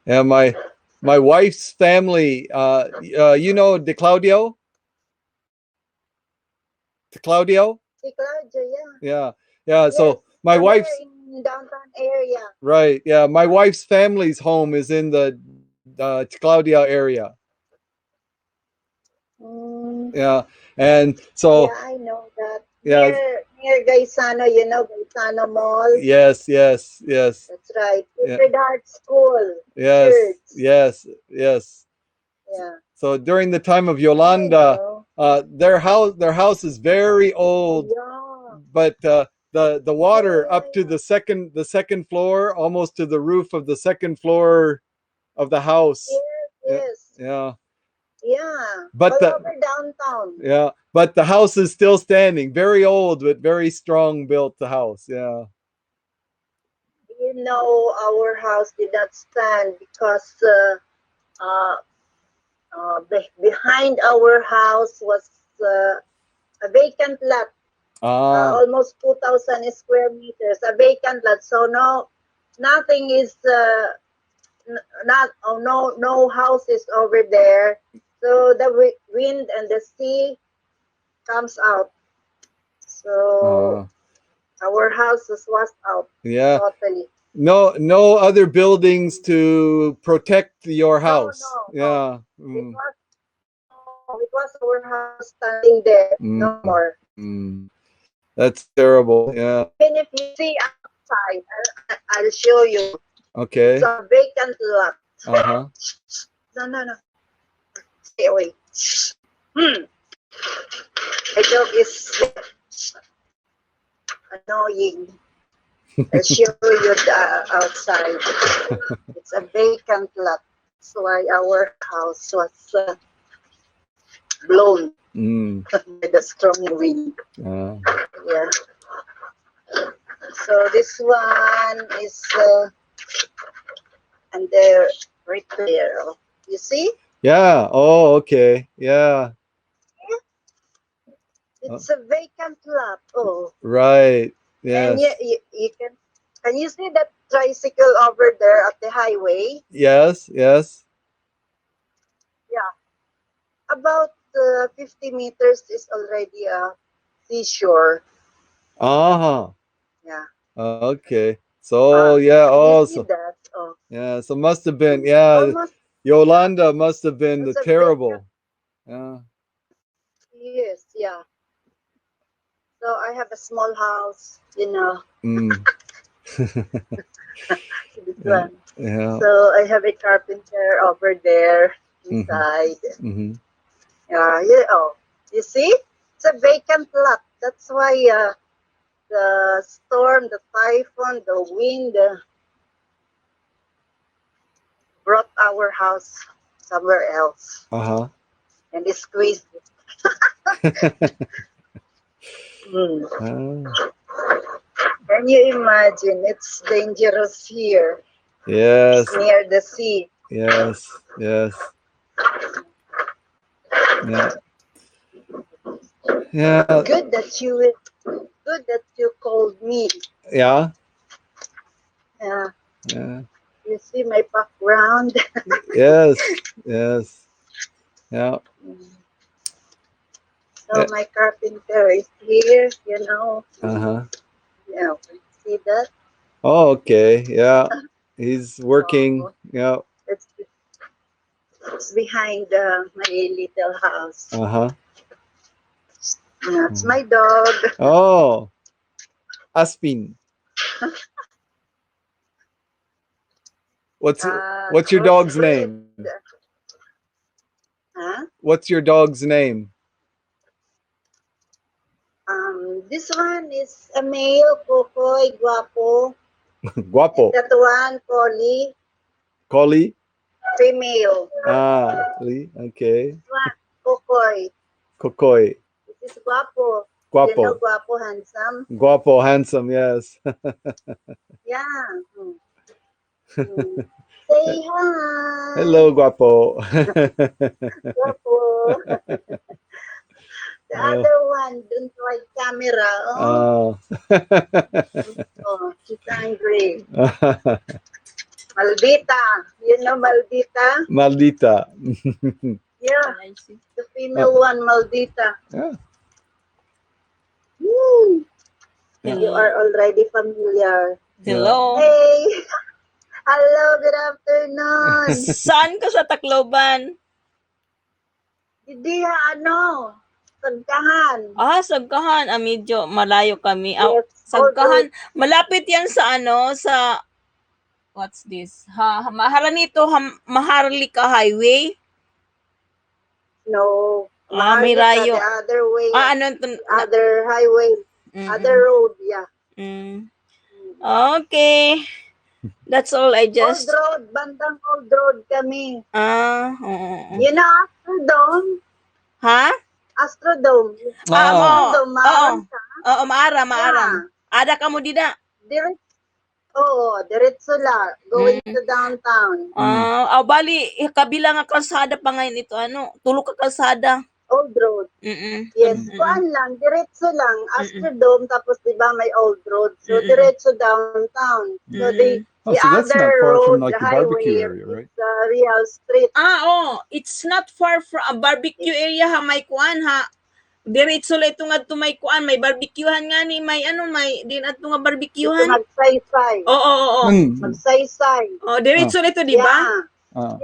Yeah, my wife's family, you know De Claudio? See, Claudio, yeah. Yeah. Yeah, Yes, so my there wife's in downtown area. right. Yeah, my wife's family's home is in the Claudia area. Mm, Yeah. And so yeah, I know that. yeah, Near Gaisano, you know, Gaisano Mall. yes. That's right. Yeah. Sacred Heart School, Yes. church. Yes. Yeah, So during the time of I Yolanda, know. their house is very old, Yeah, but the water up to yeah. the second floor, almost to the roof of the second floor of the house. Yes, Yeah, yes. yeah. Yeah, But all the over downtown. yeah, but the house is still standing. Very old, but very strong built. The house. Yeah. You know, our house did not stand because uh, behind our house was a vacant lot, Ah. almost 2,000 square meters, a vacant lot. So nothing is not no houses over there. So the wind and the sea comes out. So Ah. our house was washed out Yeah. totally. No other buildings to protect your No, house. no, no. Yeah. It was it was our house standing there. Mm, No more. mm. That's terrible. Yeah. Even if you see outside, I'll show you. It's Okay. a vacant lot. Uh-huh. No. Stay away. Hmm. The dog is annoying. I'll show you the outside. It's a vacant lot. That's why our house was blown by the strong wind. Yeah. So this one is under repair. You see? Yeah. Oh, okay. Yeah. It's a vacant lot. Oh. Right. And Yes. you can you see that tricycle over there at the highway? Yes. Yes. Yeah. About 50 meters is already a seashore. Uh-huh. Yeah. Okay. So yeah, Can you see also that? Oh, yeah, so must have been almost Yolanda must have been the it's a terrible. Yeah. yes, yeah. So I have a small house, you know, Mm. this Yeah. one. Yeah. So I have a carpenter over there Mm-hmm. inside. Mm-hmm. Yeah, yeah. Oh, you see? It's a vacant lot. That's why the storm, the typhoon, the wind brought our house somewhere else Uh-huh. and it squeezed it. Mm. Can you imagine? It's dangerous here. Yes. It's near the sea. Yes. Yes. Yeah. Yeah. Good that you called me. Yeah. Uh, Yeah. you see my background. Yes. Yes. Yeah. So my carpenter is here, you know. Uh-huh. Yeah, see that? Oh, okay. Yeah. He's working. Oh, Yeah. it's behind my little house. Uh-huh. That's my dog. Oh, Aspin. What's your dog's Crossbreed. name? Huh? What's your dog's name? This one is a male, Kokoy, Guapo. Guapo. That one, Collie, Collie? female. Lee. Okay. This one, Kokoy. Kokoy. This is Guapo. You know Guapo. Guapo, handsome? Guapo, handsome, yes. Yeah. Say hi. Hello, Guapo. Guapo. The other one, don't like camera. Oh, she's angry. Maldita. You know Maldita? Maldita. Yeah. The female one, Maldita. Yeah. Woo. You are already familiar. Hello. Hey. Hello, good afternoon. Saan ka sa Tacloban? Hindi Sagkahan. Sagkahan. Medyo malayo kami. Yes. Sagkahan. Malapit yan sa sa what's this? Maharanito Maharlika Highway. No. May rayo. The other way. The other highway. Other road, yeah. Okay. That's all I just... Old road. Bandang old road kami. Oo. You know Astrodome? Ha? Astrodome. Astrodome, maaram ka? Oo, maaram. Ada ka mo dida? Diretso lang. Going to downtown. Bali, kabila nga kalsada pa ngayon ito, tulo ka kalsada. Old road. Yes, kuan lang, diretso lang. Astrodome, tapos di ba may old road. So, diretso downtown. So, the that's not other far road, from like the the barbecue highway, area, right? it's Real Street. It's not far from a barbecue area ha, may kuan ha. Diretso lang ito nga may kuan, may barbecuehan nga ni, may din ato nga barbecuehan. Magsaysay. Oo. Magsaysay. Diretso lang ito, di ba? Yeah.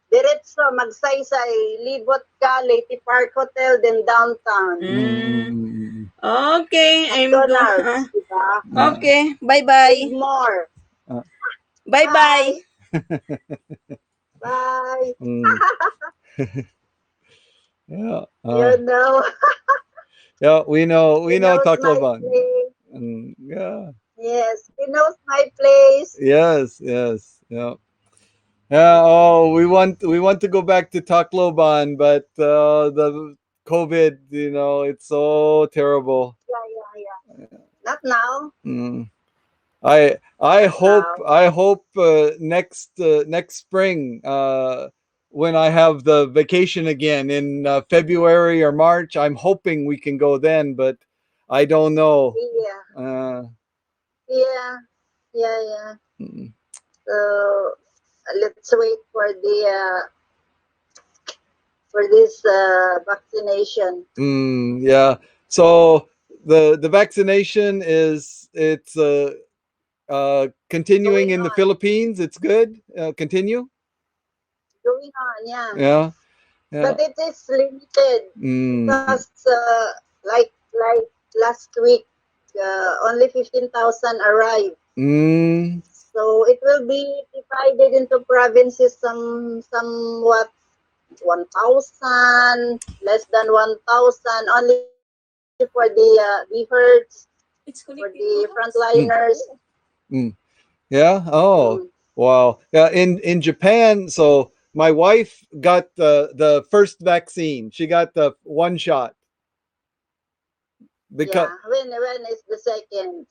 Diretso, magsaysay, libot ka, Leyte Park Hotel, then downtown. Okay, I'm McDonald's, diba? Okay, bye-bye. More. Bye-bye. Bye. Yeah. You know. Yeah, we know Tacloban. Yeah. Yes, he knows my place. Yes. Yes. Yeah. Yeah. Oh, we want to go back to Tacloban, but the COVID, it's so terrible. Yeah. Not now. Mm. I hope Now. next spring, when I have the vacation again in February or March, I'm hoping we can go then, but I don't know. Yeah. Uh, Yeah. Yeah. mm, So let's wait for this vaccination. yeah. So the vaccination it's continuing Going in the on. Philippines. It's good. Continue. Going on. Yeah. Yeah. Yeah. But it is limited Mm, because like last week, only 15,000 arrived. mm, So it will be divided into provinces. Somewhat 1,000, less than 1,000, only for the herds, It's for connected to the us. frontliners. mm. Yeah. Oh, Mm, wow. Yeah. In Japan, so my wife got the first vaccine. She got the one shot because yeah. When is the second?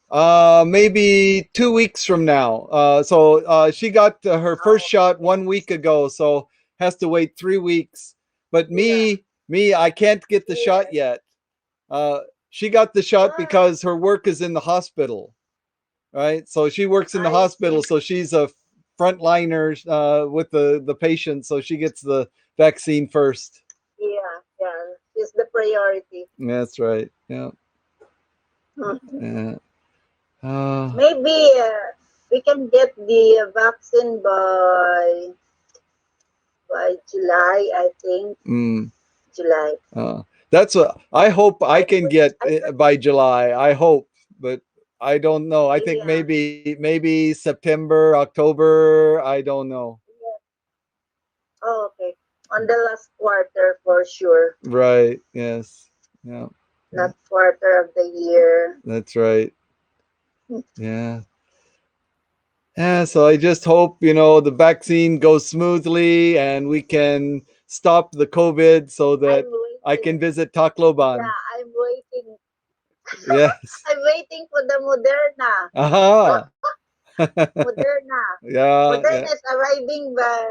maybe 2 weeks from now. So she got her first Oh, shot 1 week ago. So has to wait 3 weeks. But yeah. me, I can't get the shot Yes. yet. She got the shot Why? because her work is in the hospital. Right? So she works in the I hospital, see. so she's a frontliner with the patient, so she gets the vaccine first. Yeah. Is the priority. That's right. Yeah. Hmm. Yeah. Uh, Maybe we can get the vaccine by July, I think. mm, July. uh, that's what I hope I I can get I by July. I hope, but I don't know. I think yeah. maybe September, October. I don't know. Yeah. Oh, okay. On the last quarter for sure. Right. Yes. Yeah. Yeah. Last quarter of the year. That's right. Yeah. Yeah, so I just hope, the vaccine goes smoothly and we can stop the COVID so that I'm I waiting. can visit Tacloban. Yeah, I'm waiting. Yes. I'm waiting for the Moderna. Aha. Moderna. Yeah, yeah. Moderna is arriving by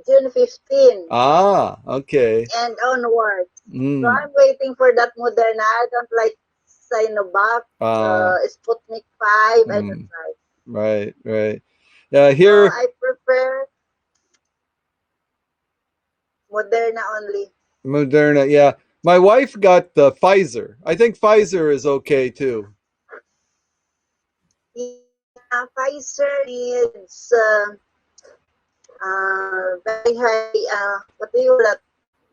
June 15 Ah, okay. and onwards. So Mm. I'm waiting for that Moderna. I don't like Sinovac, Ah, Sputnik 5. I don't mm. like. Right, right. Yeah, So here, I prefer Moderna only. Moderna. Yeah. My wife got the Pfizer. I think Pfizer is okay too. Yeah, Pfizer needs very high, what do you call that?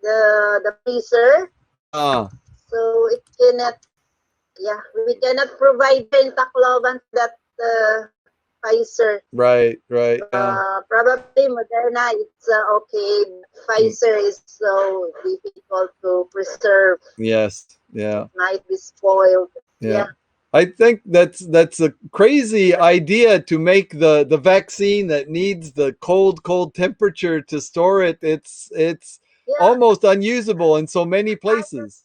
The freezer. Ah, So it cannot, yeah, we cannot provide in Tacloban that Pfizer. right, right. Yeah. Probably Moderna, it's okay. Mm. Pfizer is so difficult to preserve. Yes. It Yeah. might be spoiled. Yeah. Yeah, I think that's a crazy idea to make the vaccine that needs the cold temperature to store it. It's yeah. almost unusable in so many I don't, places.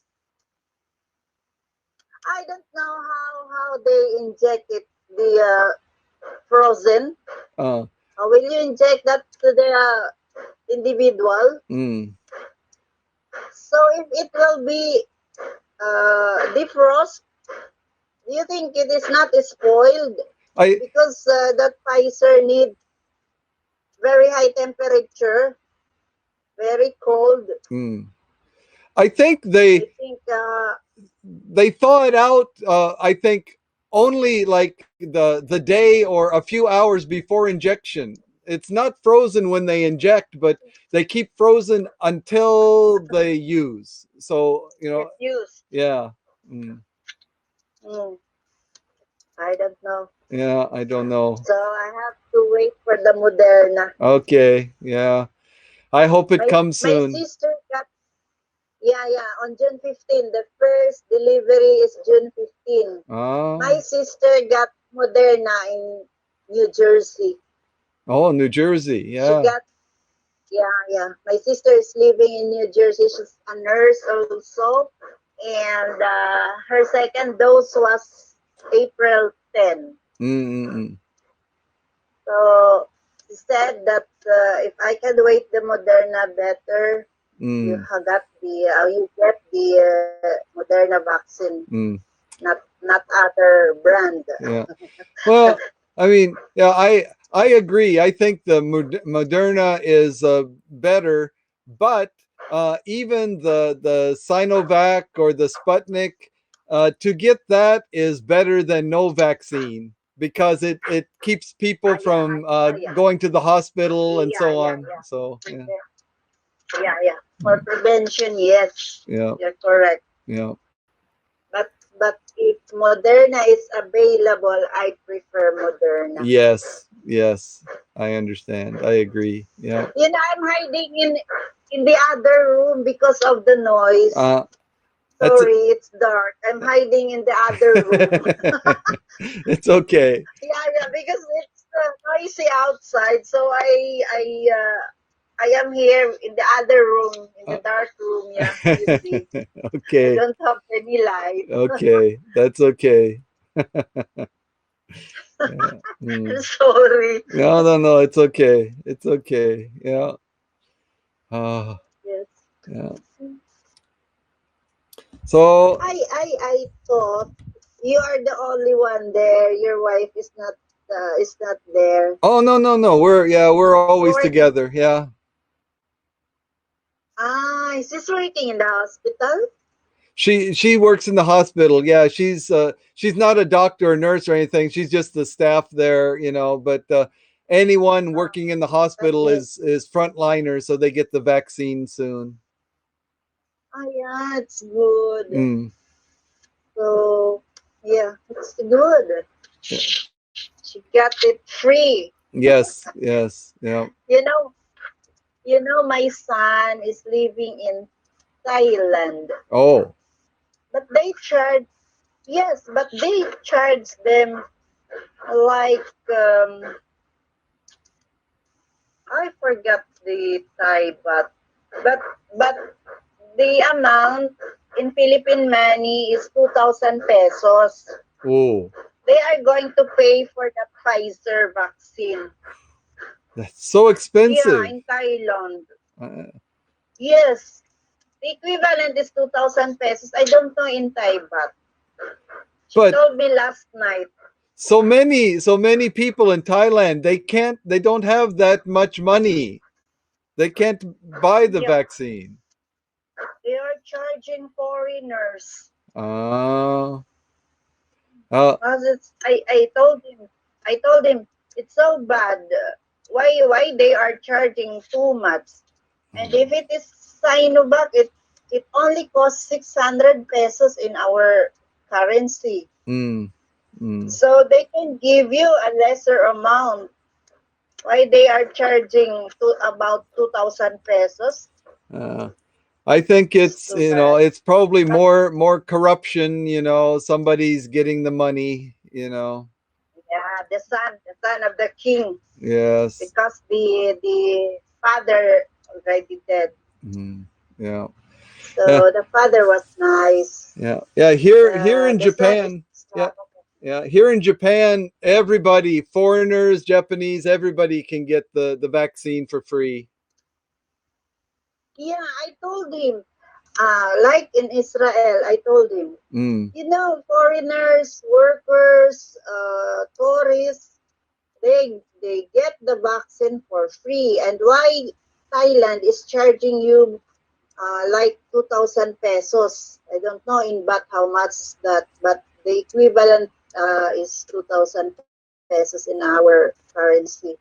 I don't know how they inject it. The frozen. Uh, Will you inject that to the individual? mm. So if it will be defrost, do you think it is not spoiled? I Because that Pfizer need very high temperature, very cold. mm. I think I think they thaw it out. I think only like the day or a few hours before injection. It's not frozen when they inject, but they keep frozen until they use. So it's used. yeah, mm, Mm, I don't know. yeah. I don't know. So I have to wait for the Moderna. Okay, yeah. I hope it My comes my soon. sister got Yeah, yeah. On June 15, the first delivery is June 15. My Ah, sister got Moderna in New Jersey. oh, New Jersey. She Yeah. got, yeah, yeah. My sister is living in New Jersey. She's a nurse also. And her second dose was April 10. Mm-mm. So she said that if I can wait the Moderna better, Mm, you get the Moderna vaccine, mm, not other brand. yeah. Well, I mean, yeah, I agree. I think the Moderna is better, but even the Sinovac or the Sputnik, to get that is better than no vaccine because it keeps people Yeah, from yeah, going to the hospital and yeah, so yeah, on. yeah, So yeah, yeah, yeah. For prevention, yes, yeah, you're correct. yeah. But but if Moderna is available, I prefer Moderna. Yes, yes. I understand. I agree. Yeah. You know, I'm hiding in the other room because of the noise. Uh, that's Sorry, it's dark. I'm hiding in the other room. it's okay. Yeah, yeah, because it's noisy outside. So I am here in the other room, in the Uh, dark room. Yeah, you see, I okay. don't have any light. Okay. That's okay. Yeah. I'm Mm. sorry. No, no, no. It's okay. It's okay. Yeah. Ah, Yes. yeah. So, I thought you are the only one there. Your wife is not there. oh no, no, no. We're always You're working. together. Yeah. Ah, is this working in the hospital? She works in the hospital. Yeah, she's not a doctor or nurse or anything. She's just the staff there, but anyone Ah, working in the that's hospital it. is frontliners, so they get the vaccine soon. Ah, yeah, it's good. Mm. So, yeah, it's good. Yeah. She got it free. Yes, yes, yeah. You know, my son is living in Thailand, Oh, but they charge them like I forgot the Thai, but but the amount in Philippine money is 2,000 pesos. oh, They are going to pay for the Pfizer vaccine. that's so Yeah, expensive. in Thailand. Uh, Yes, the equivalent is 2,000 pesos. I don't know in Thai, but she but told me last night. so many people in Thailand, they don't have that much money. They can't buy the Yeah, vaccine. they are charging foreigners. Ah, uh, Because I told him it's so bad. Why they are charging too much? And if it is Sinovac, it only costs 600 pesos in our currency. mm, mm. So they can give you a lesser amount. Why they are charging to about 2,000 pesos? Uh, I think It's it's too bad. it's probably But more corruption. Somebody's getting the money. yeah, the son of the king, Yes. because the father already dead. Mm, yeah. Yeah. So the father was nice. Yeah. Yeah. Here in The son is Japan. Yeah. strong. Yeah. Here in Japan, everybody, foreigners, Japanese, everybody can get the vaccine for free. Yeah, I told him. Like in Israel, I told him. Mm, Foreigners, workers, tourists, they get the vaccine for free. And why Thailand is charging you like 2,000 pesos? I don't know in baht how much is that, but the equivalent is 2,000 pesos in our currency.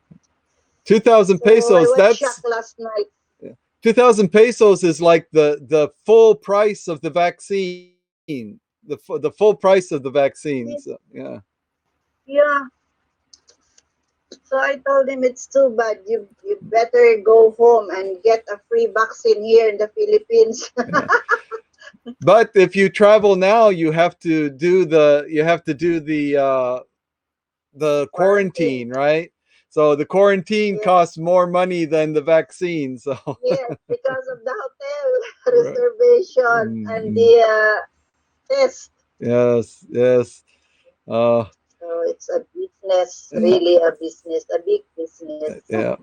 2,000 So I pesos. was shocked That's last night. 2,000 pesos is like the full price of the vaccine. The full price of the vaccine. So, yeah. Yeah, So I told him it's too bad. You better go home and get a free vaccine here in the Philippines. But if you travel now, you have to do the quarantine, right? So the quarantine Yeah. costs more money than the vaccine. So Yes, because of the hotel Right. reservation and Mm, the test. yes, yes. Uh, So it's a business, yeah, really a business, a big business. yeah.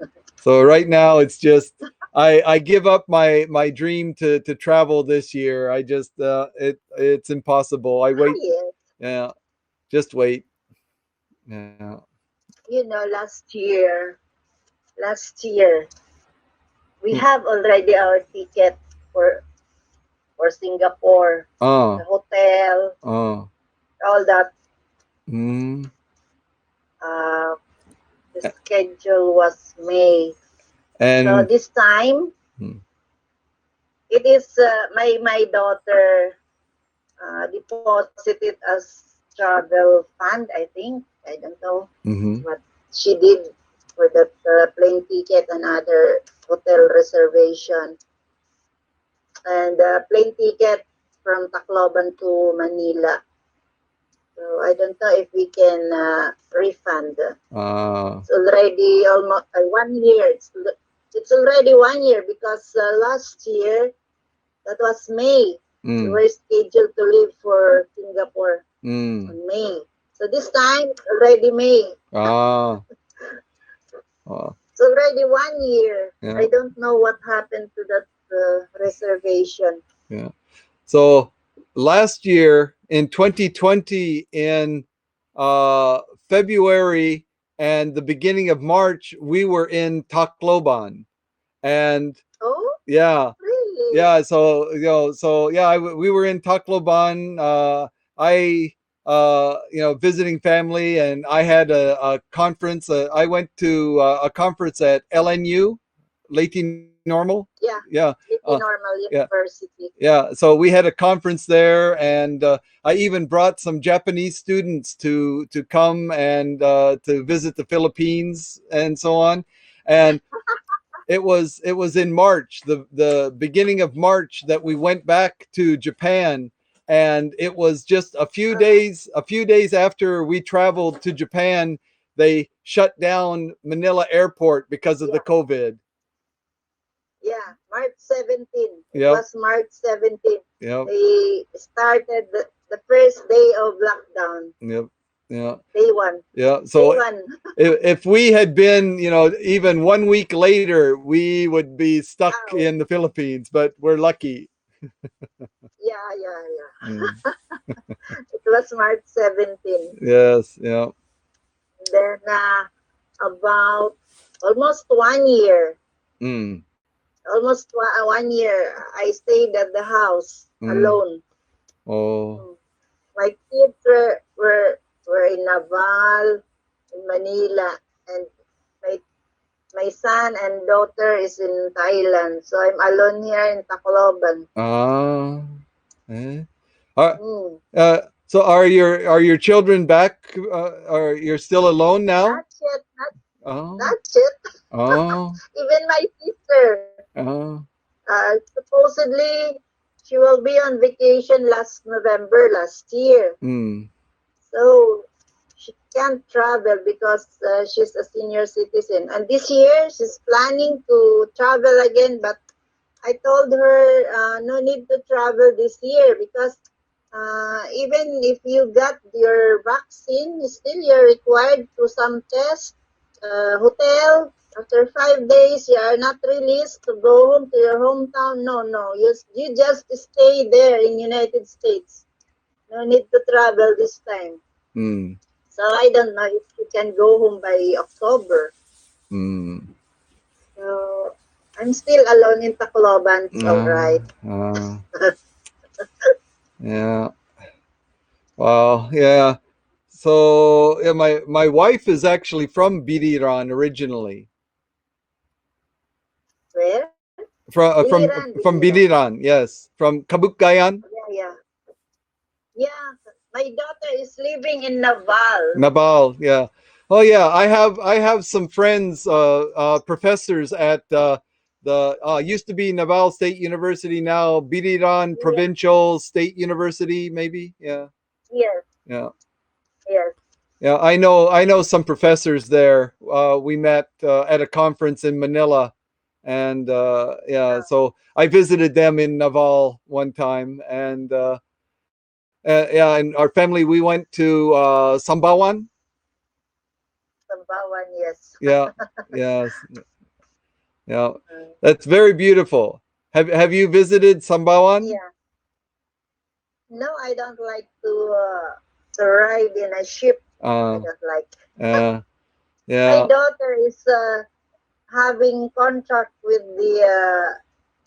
So right now it's just I give up my dream to travel this year. I just it's impossible. I Ah, wait. yes. Yeah, just wait. Yeah. You know, last year, we have already our ticket for Singapore, Oh, the hotel, oh. all that. Mm. Uh, the schedule was May. So And this time, mm, it is my daughter deposited as travel fund. I think I don't know mhm. what she did for the plane ticket and other hotel reservation and plane ticket from Tacloban to Manila. So I don't know if we can refund. Ah, It's already almost 1 year. It's already 1 year because last year, that was May. We mm, were scheduled to leave for Singapore mm. on May. So this time, it's already May. Ah, ah, It's already 1 year. yeah, I don't know what happened to that reservation. yeah. So last year in 2020 in uh February and the beginning of March, we were in Tacloban. And Oh, yeah, really? yeah, so yeah, we were in Tacloban. I visiting family, and I had a conference. I went to a conference at LNU, Leyte Normal. Yeah, Yeah, City Normal yeah, University. yeah. So we had a conference there, and I even brought some Japanese students to come and to visit the Philippines and so on. And it was in March, the beginning of March, that we went back to Japan, and it was just a few days after we traveled to Japan, they shut down Manila Airport because of the Yeah, COVID. yeah, March 17. It Yep, was March 17. yep, They started the first day of lockdown. yep, yeah, Day one. yeah. Day So one. if we had been, even 1 week later, we would be stuck Ow. in the Philippines, but we're lucky. Yeah, yeah, yeah. Mm. It was March 17. Yes, yeah. Then about almost 1 year, Mm, almost 1 year, I stayed at the house mm. alone. Oh. Mm. My kids were in Naval, in Manila, and my my son and daughter is in Thailand. So I'm alone here in Tacloban. Ah, eh. Are, Mm. so are your children back? Are you're still alone now? Not yet, Oh, not yet. oh, Even my sister, oh. supposedly she will be on vacation last November last year. Hmm. So she can't travel because she's a senior citizen. And this year she's planning to travel again, but I told her no need to travel this year because even if you got your vaccine, still you're required to some test, hotel. After 5 days, you are not released to go home to your hometown. No, no, you just stay there in United States. No need to travel this time. Hmm. So I don't know if you can go home by October. Hmm. So I'm still alone in Tacloban. It's all Ah, right. ah, yeah. Well, yeah. So yeah, my wife is actually from Biriran originally. Where? From Biliran, from Biliran. Biriran, yes, from Kabukgayan, Yeah, yeah. Yeah, my daughter is living in Naval. Nabal. Yeah. Oh yeah, I have some friends, professors at the used to be Naval State University, now Biriran Yes, Provincial State University, maybe. Yeah, yes, yeah, yes. yeah. I know some professors there. We met at a conference in Manila, and yeah, so I visited them in Naval one time, and yeah, and our family we went to Sambawan. Sambawan, yes. Yeah, yes. Yeah, Mm. that's very beautiful. Have you visited Sambawan? Yeah. No, I don't like to ride in a ship. I Uh, don't like. uh, My yeah. daughter is having contract with the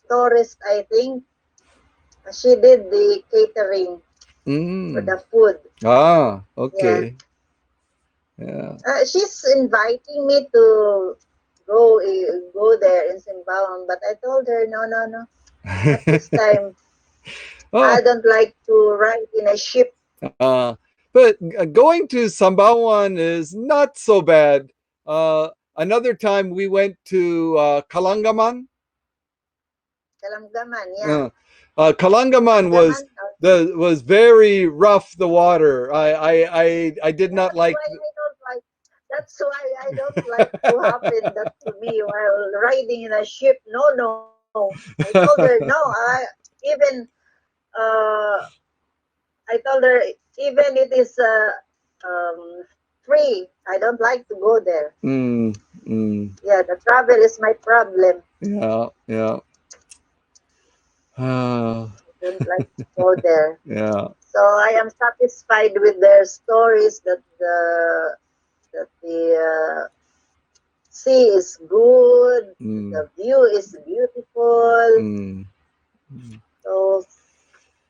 tourist. I think she did the catering for Mm. the food. Ah, Yeah. okay. Yeah. She's inviting me to go there in Simbawan, but I told her no, no, no, not this time. I Oh, don't like to ride in a ship. but going to Sambawan is not so bad. Another time we went to Kalangaman. Kalamgaman, yeah. Uh, Kalangaman Kalamgaman. was very rough. The water. I did not That's like. why I don't like. That's why I don't like to happen that to me while riding in a ship. No, no. I told her no. Even uh, I told her even it is free. I don't like to go there. Mm, mm, Yeah, the travel is my problem. yeah, yeah. Uh, I don't like to go there. yeah. So I am satisfied with their stories that the sea is good, Mm, the view is beautiful. mm, So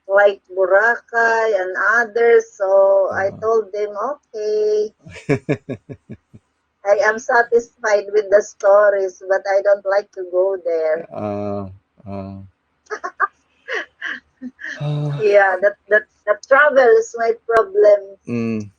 like Boracay and others. So I uh, told them, okay, I am satisfied with the stories, but I don't like to go there. uh, uh, uh, Yeah, that travel is my problem. mm,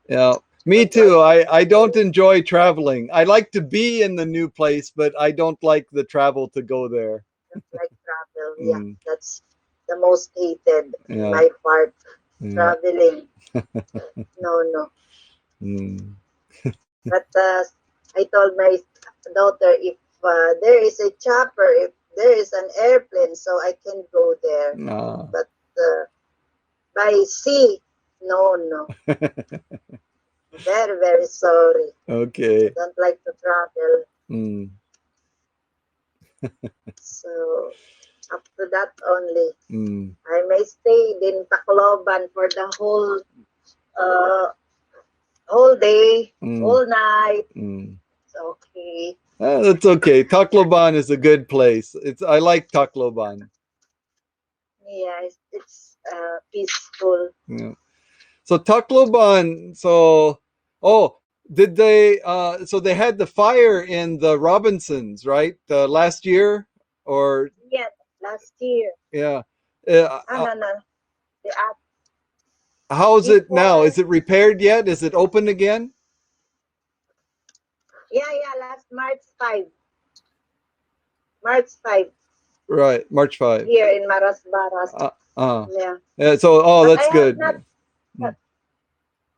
yeah. I Me don't like too. I don't to enjoy traveling. I like to be in the new place, but I don't like the travel to go there. don't like travel. Yeah, Mm, that's the most hated in yeah, my part. yeah. Traveling. No, no. Mm, But I told my daughter if there is a chopper, if there is an airplane, so I can go there. ah. But by sea, no, no. Very, very sorry. I Okay. don't like to travel. Mm, So up to that only. mm, I may stay in Tacloban for the uh, whole day, mm, whole night. mm. It's okay. That's okay. Tacloban is a good place. I like Tacloban. Yeah, it's peaceful. Yeah. So Tacloban, oh, did they so they had the fire in the Robinsons, right? Last year or Yeah, last year. yeah. No, no, no. The app How's it now? before. Is it repaired yet? Is it open again? Yeah, yeah, last March 5. March 5 Right, March 5. here in Marasbaras. Uh, uh, Yeah. yeah, so oh, But I that's have good. not Mm,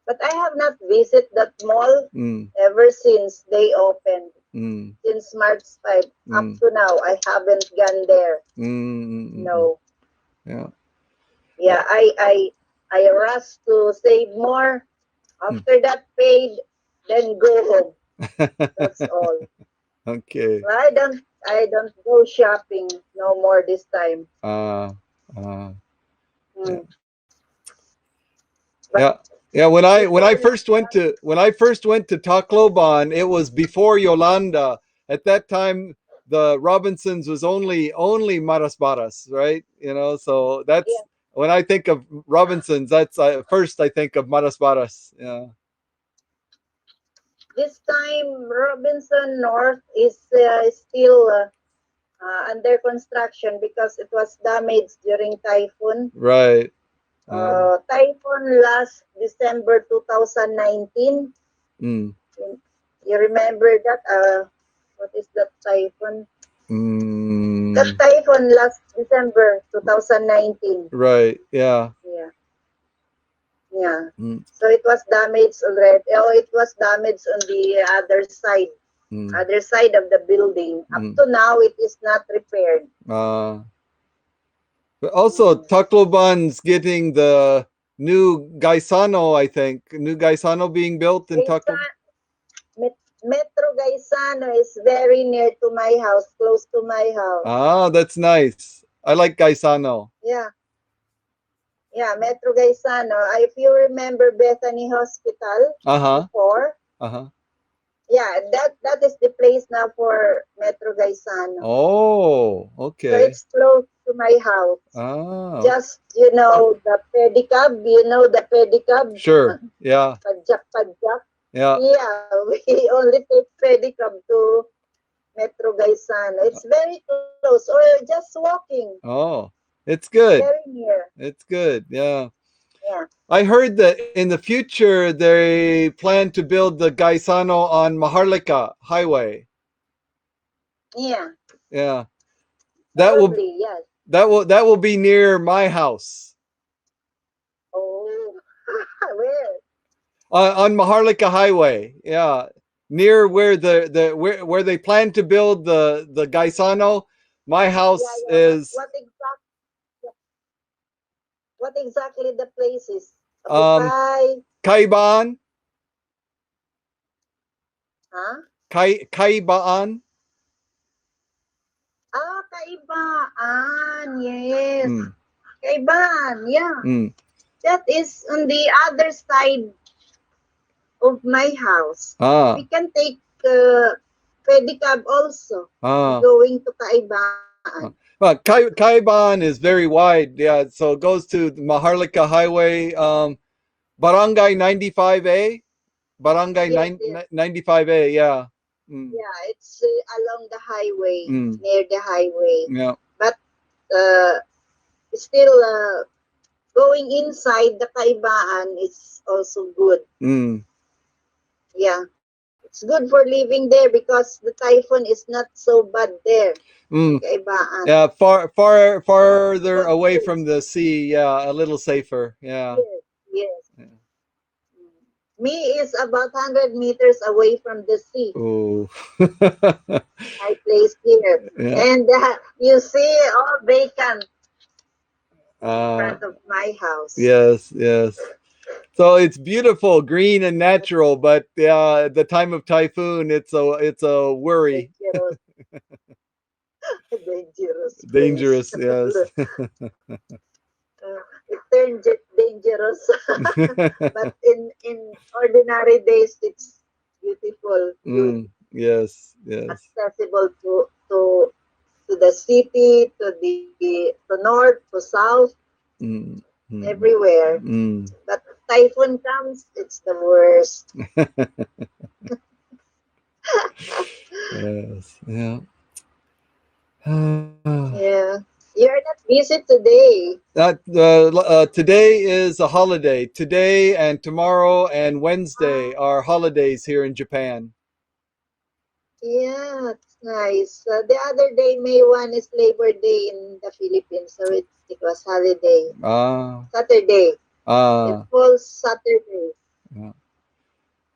but I have not visited that mall mm, ever since they opened. mm, Since March 5 up mm, to now, I haven't gone there. mm, mm, No. yeah. Yeah, I rush to save more. Mm. After that paid, then go home. That's all. Okay. I don't go shopping no more this time. Uh, uh, yeah. Mm. But Yeah. Yeah, when I before first went to Tacloban, it was before Yolanda. At that time, the Robinsons was only Maras Baras, right? You know, so that's yeah, when I think of Robinsons. That's first I think of Maras Baras. Yeah, this time Robinson North is still under construction because it was damaged during typhoon. right. Typhoon last December 2019. Mm, You remember that? What is that typhoon? That Mm, typhoon last December 2019. right. Yeah. Yeah, yeah. Mm, So it was damaged already. Oh, it was damaged on the mm, other side of the building. Up mm. to now, it is not repaired. Uh, but also Mm. Tacloban's getting the new Gaisano, I think. New Gaisano being built in Tacloban. Metro Gaisano is very near to my house, close to my house. Ah, that's nice. I like Gaisano. Yeah, yeah, Metro Gaisano. If you remember Bethany Hospital Uh-huh. before, Uh-huh. yeah, that is the place now for Metro Gaisano. Oh, So okay. it's close to my house. Ah, okay. Just the pedicab. The pedicab. Sure. Yeah. Padjak, padjak. Yeah. Yeah, we only take pedicab to Metro Gaisano. It's very close, or just walking. Oh, it's good. Very near. It's good. Yeah. Yeah. I heard that in the future they plan to build the Gaisano on Maharlika Highway. Yeah. Yeah. That will Probably, yes. that will be near my house. Oh, where? On Maharlika Highway. Yeah. Near where where they plan to build the Gaisano, my house Yeah, yeah. is What exactly the place is? um Abukay? Kaiban, Huh? Kaibaan. Ah, Kaibaan. Yes. Mm, Kaibaan. Yeah. mm. That is on the other side of my house. Ah, We can take pedicab also ah. going to Kaibaan. Well, Kaiban is very wide. Yeah, so it goes to the Maharlika Highway, Barangay 95A, Barangay Yes, yes. 95A. Yeah. Mm, Yeah, it's along the highway, mm, near the highway. yeah. But uh, still, going inside the Kaibaan is also good. Mm, Yeah, it's good for living there because the typhoon is not so bad there in mm. Kaibaan. Yeah, farther Good away place. from the sea. Yeah, a little safer. Yeah. Yes, yes. Yeah. Me is about 100 meters away from the sea. Oh. I place here. Yeah. And you see all vacant in Uh, front of my house. yes, yes. So it's beautiful, green and natural, but at the time of typhoon, it's a worry. Dangerous, dangerous place. Dangerous, yes. It turned dangerous, but in ordinary days, it's beautiful, good, Yes, yes. accessible to the city, to north, to south, Mm, mm, everywhere. mm. But typhoon comes, it's the worst. Yes, yeah. Yeah, you're not busy today. Today is a holiday. Today and tomorrow and Wednesday are holidays here in Japan. Yeah, it's nice. The other day, May 1 is Labor Day in the Philippines, so it was holiday. Ah, Saturday. It ah. falls Saturday.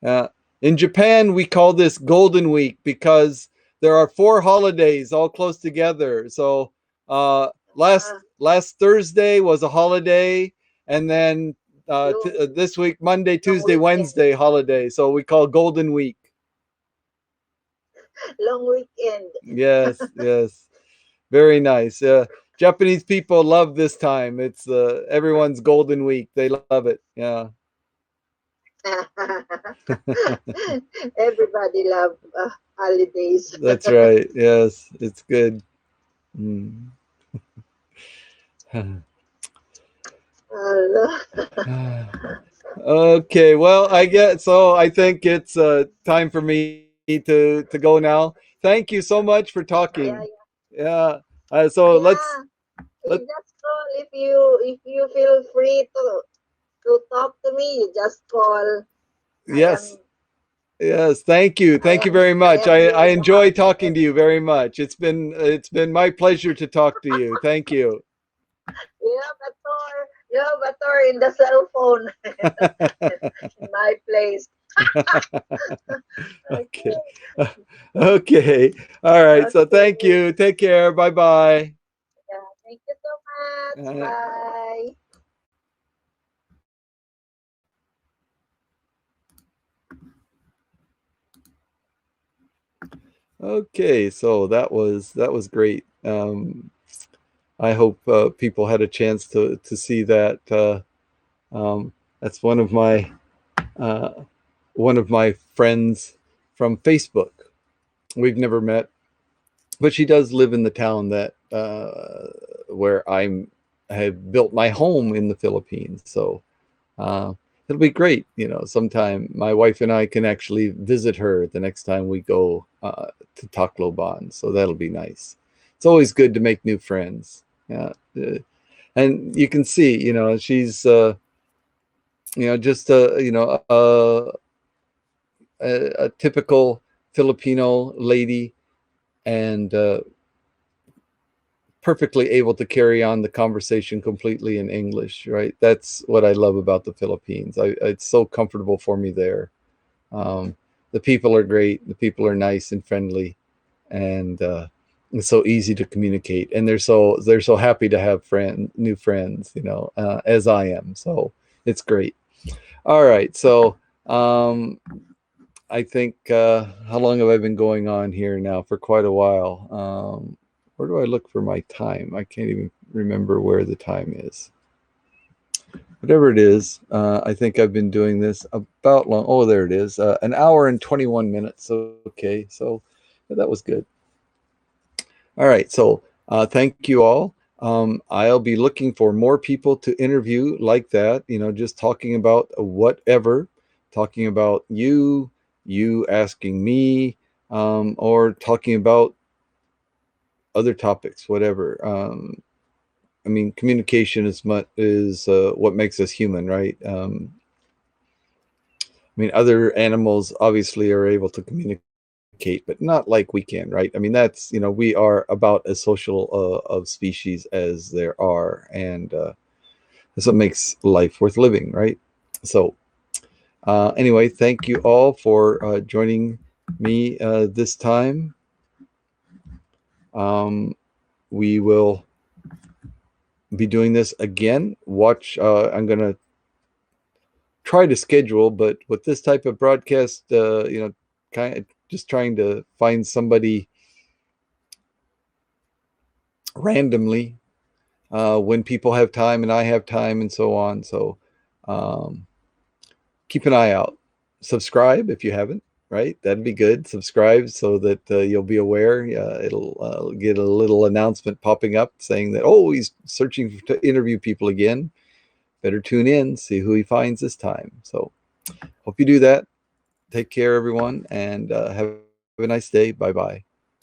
Yeah. In Japan, we call this Golden Week because there are 4 holidays all close together. So last Thursday was a holiday, and then Long, this week Monday, long Tuesday, weekend. Wednesday holiday. So we call Golden Week. Long weekend. Yes, yes, very nice. Japanese people love this time. It's everyone's Golden Week. They love it. Yeah. Everybody love holidays. That's right. Yes, it's good. Mm. Okay, well, I think it's time for me to go now. Thank you so much for Yeah, talking. yeah. Yeah. So let's Yeah. You let just call if you feel free to talk to me. You just call. I yes. am Yes, thank you. Thank you very much. I enjoy talking to you very much. It's been my pleasure to talk to you. Thank you. You have a tour in the cell phone in my place. Okay. Okay. All right. So thank Okay. you. Take care. Bye-bye. Yeah, thank you so much. Bye. Okay, so that was great. I hope people had a chance to see that. That's uh, one of my friends from Facebook. We've never met, but she does live in the town that where I have built my home in the Philippines. So uh, it'll be great, sometime my wife and I can actually visit her the next time we go to Tacloban. So that'll be nice. It's always good to make new friends. Yeah. And you can see, she's, just a typical Filipino lady, and perfectly able to carry on the conversation completely in English, right? That's what I love about the Philippines. It's so comfortable for me there. Um, the people are great. The people are nice and friendly, and it's so easy to communicate. And they're so happy to have new friends, as I am. So it's great. All right, so I think how long have I been going on here now? For quite a while. Where do I look for my time? I can't even remember where the time is. Whatever it is, I think I've been doing this about long. Oh, there it is. An hour and 21 minutes. Okay, so that was good. All right, so thank you all. I'll be looking for more people to interview like that, just talking about whatever, talking about you asking me, or talking about other topics, whatever. I mean, communication is what makes us human, right? I mean, other animals obviously are able to communicate, but not like we can, right? I mean, we are about as social of species as there are, and that's what makes life worth living, right? So, anyway, thank you all for joining me this time. We will be doing this again. I'm going to try to schedule, but with this type of broadcast, kind of just trying to find somebody randomly when people have time and I have time and so on. So um, keep an eye out. Subscribe if you haven't, right? That'd be good. Subscribe so that you'll be aware. It'll get a little announcement popping up saying that, oh, he's searching to interview people again. Better tune in, see who he finds this time. So hope you do that. Take care, everyone, and have a nice day. Bye-bye.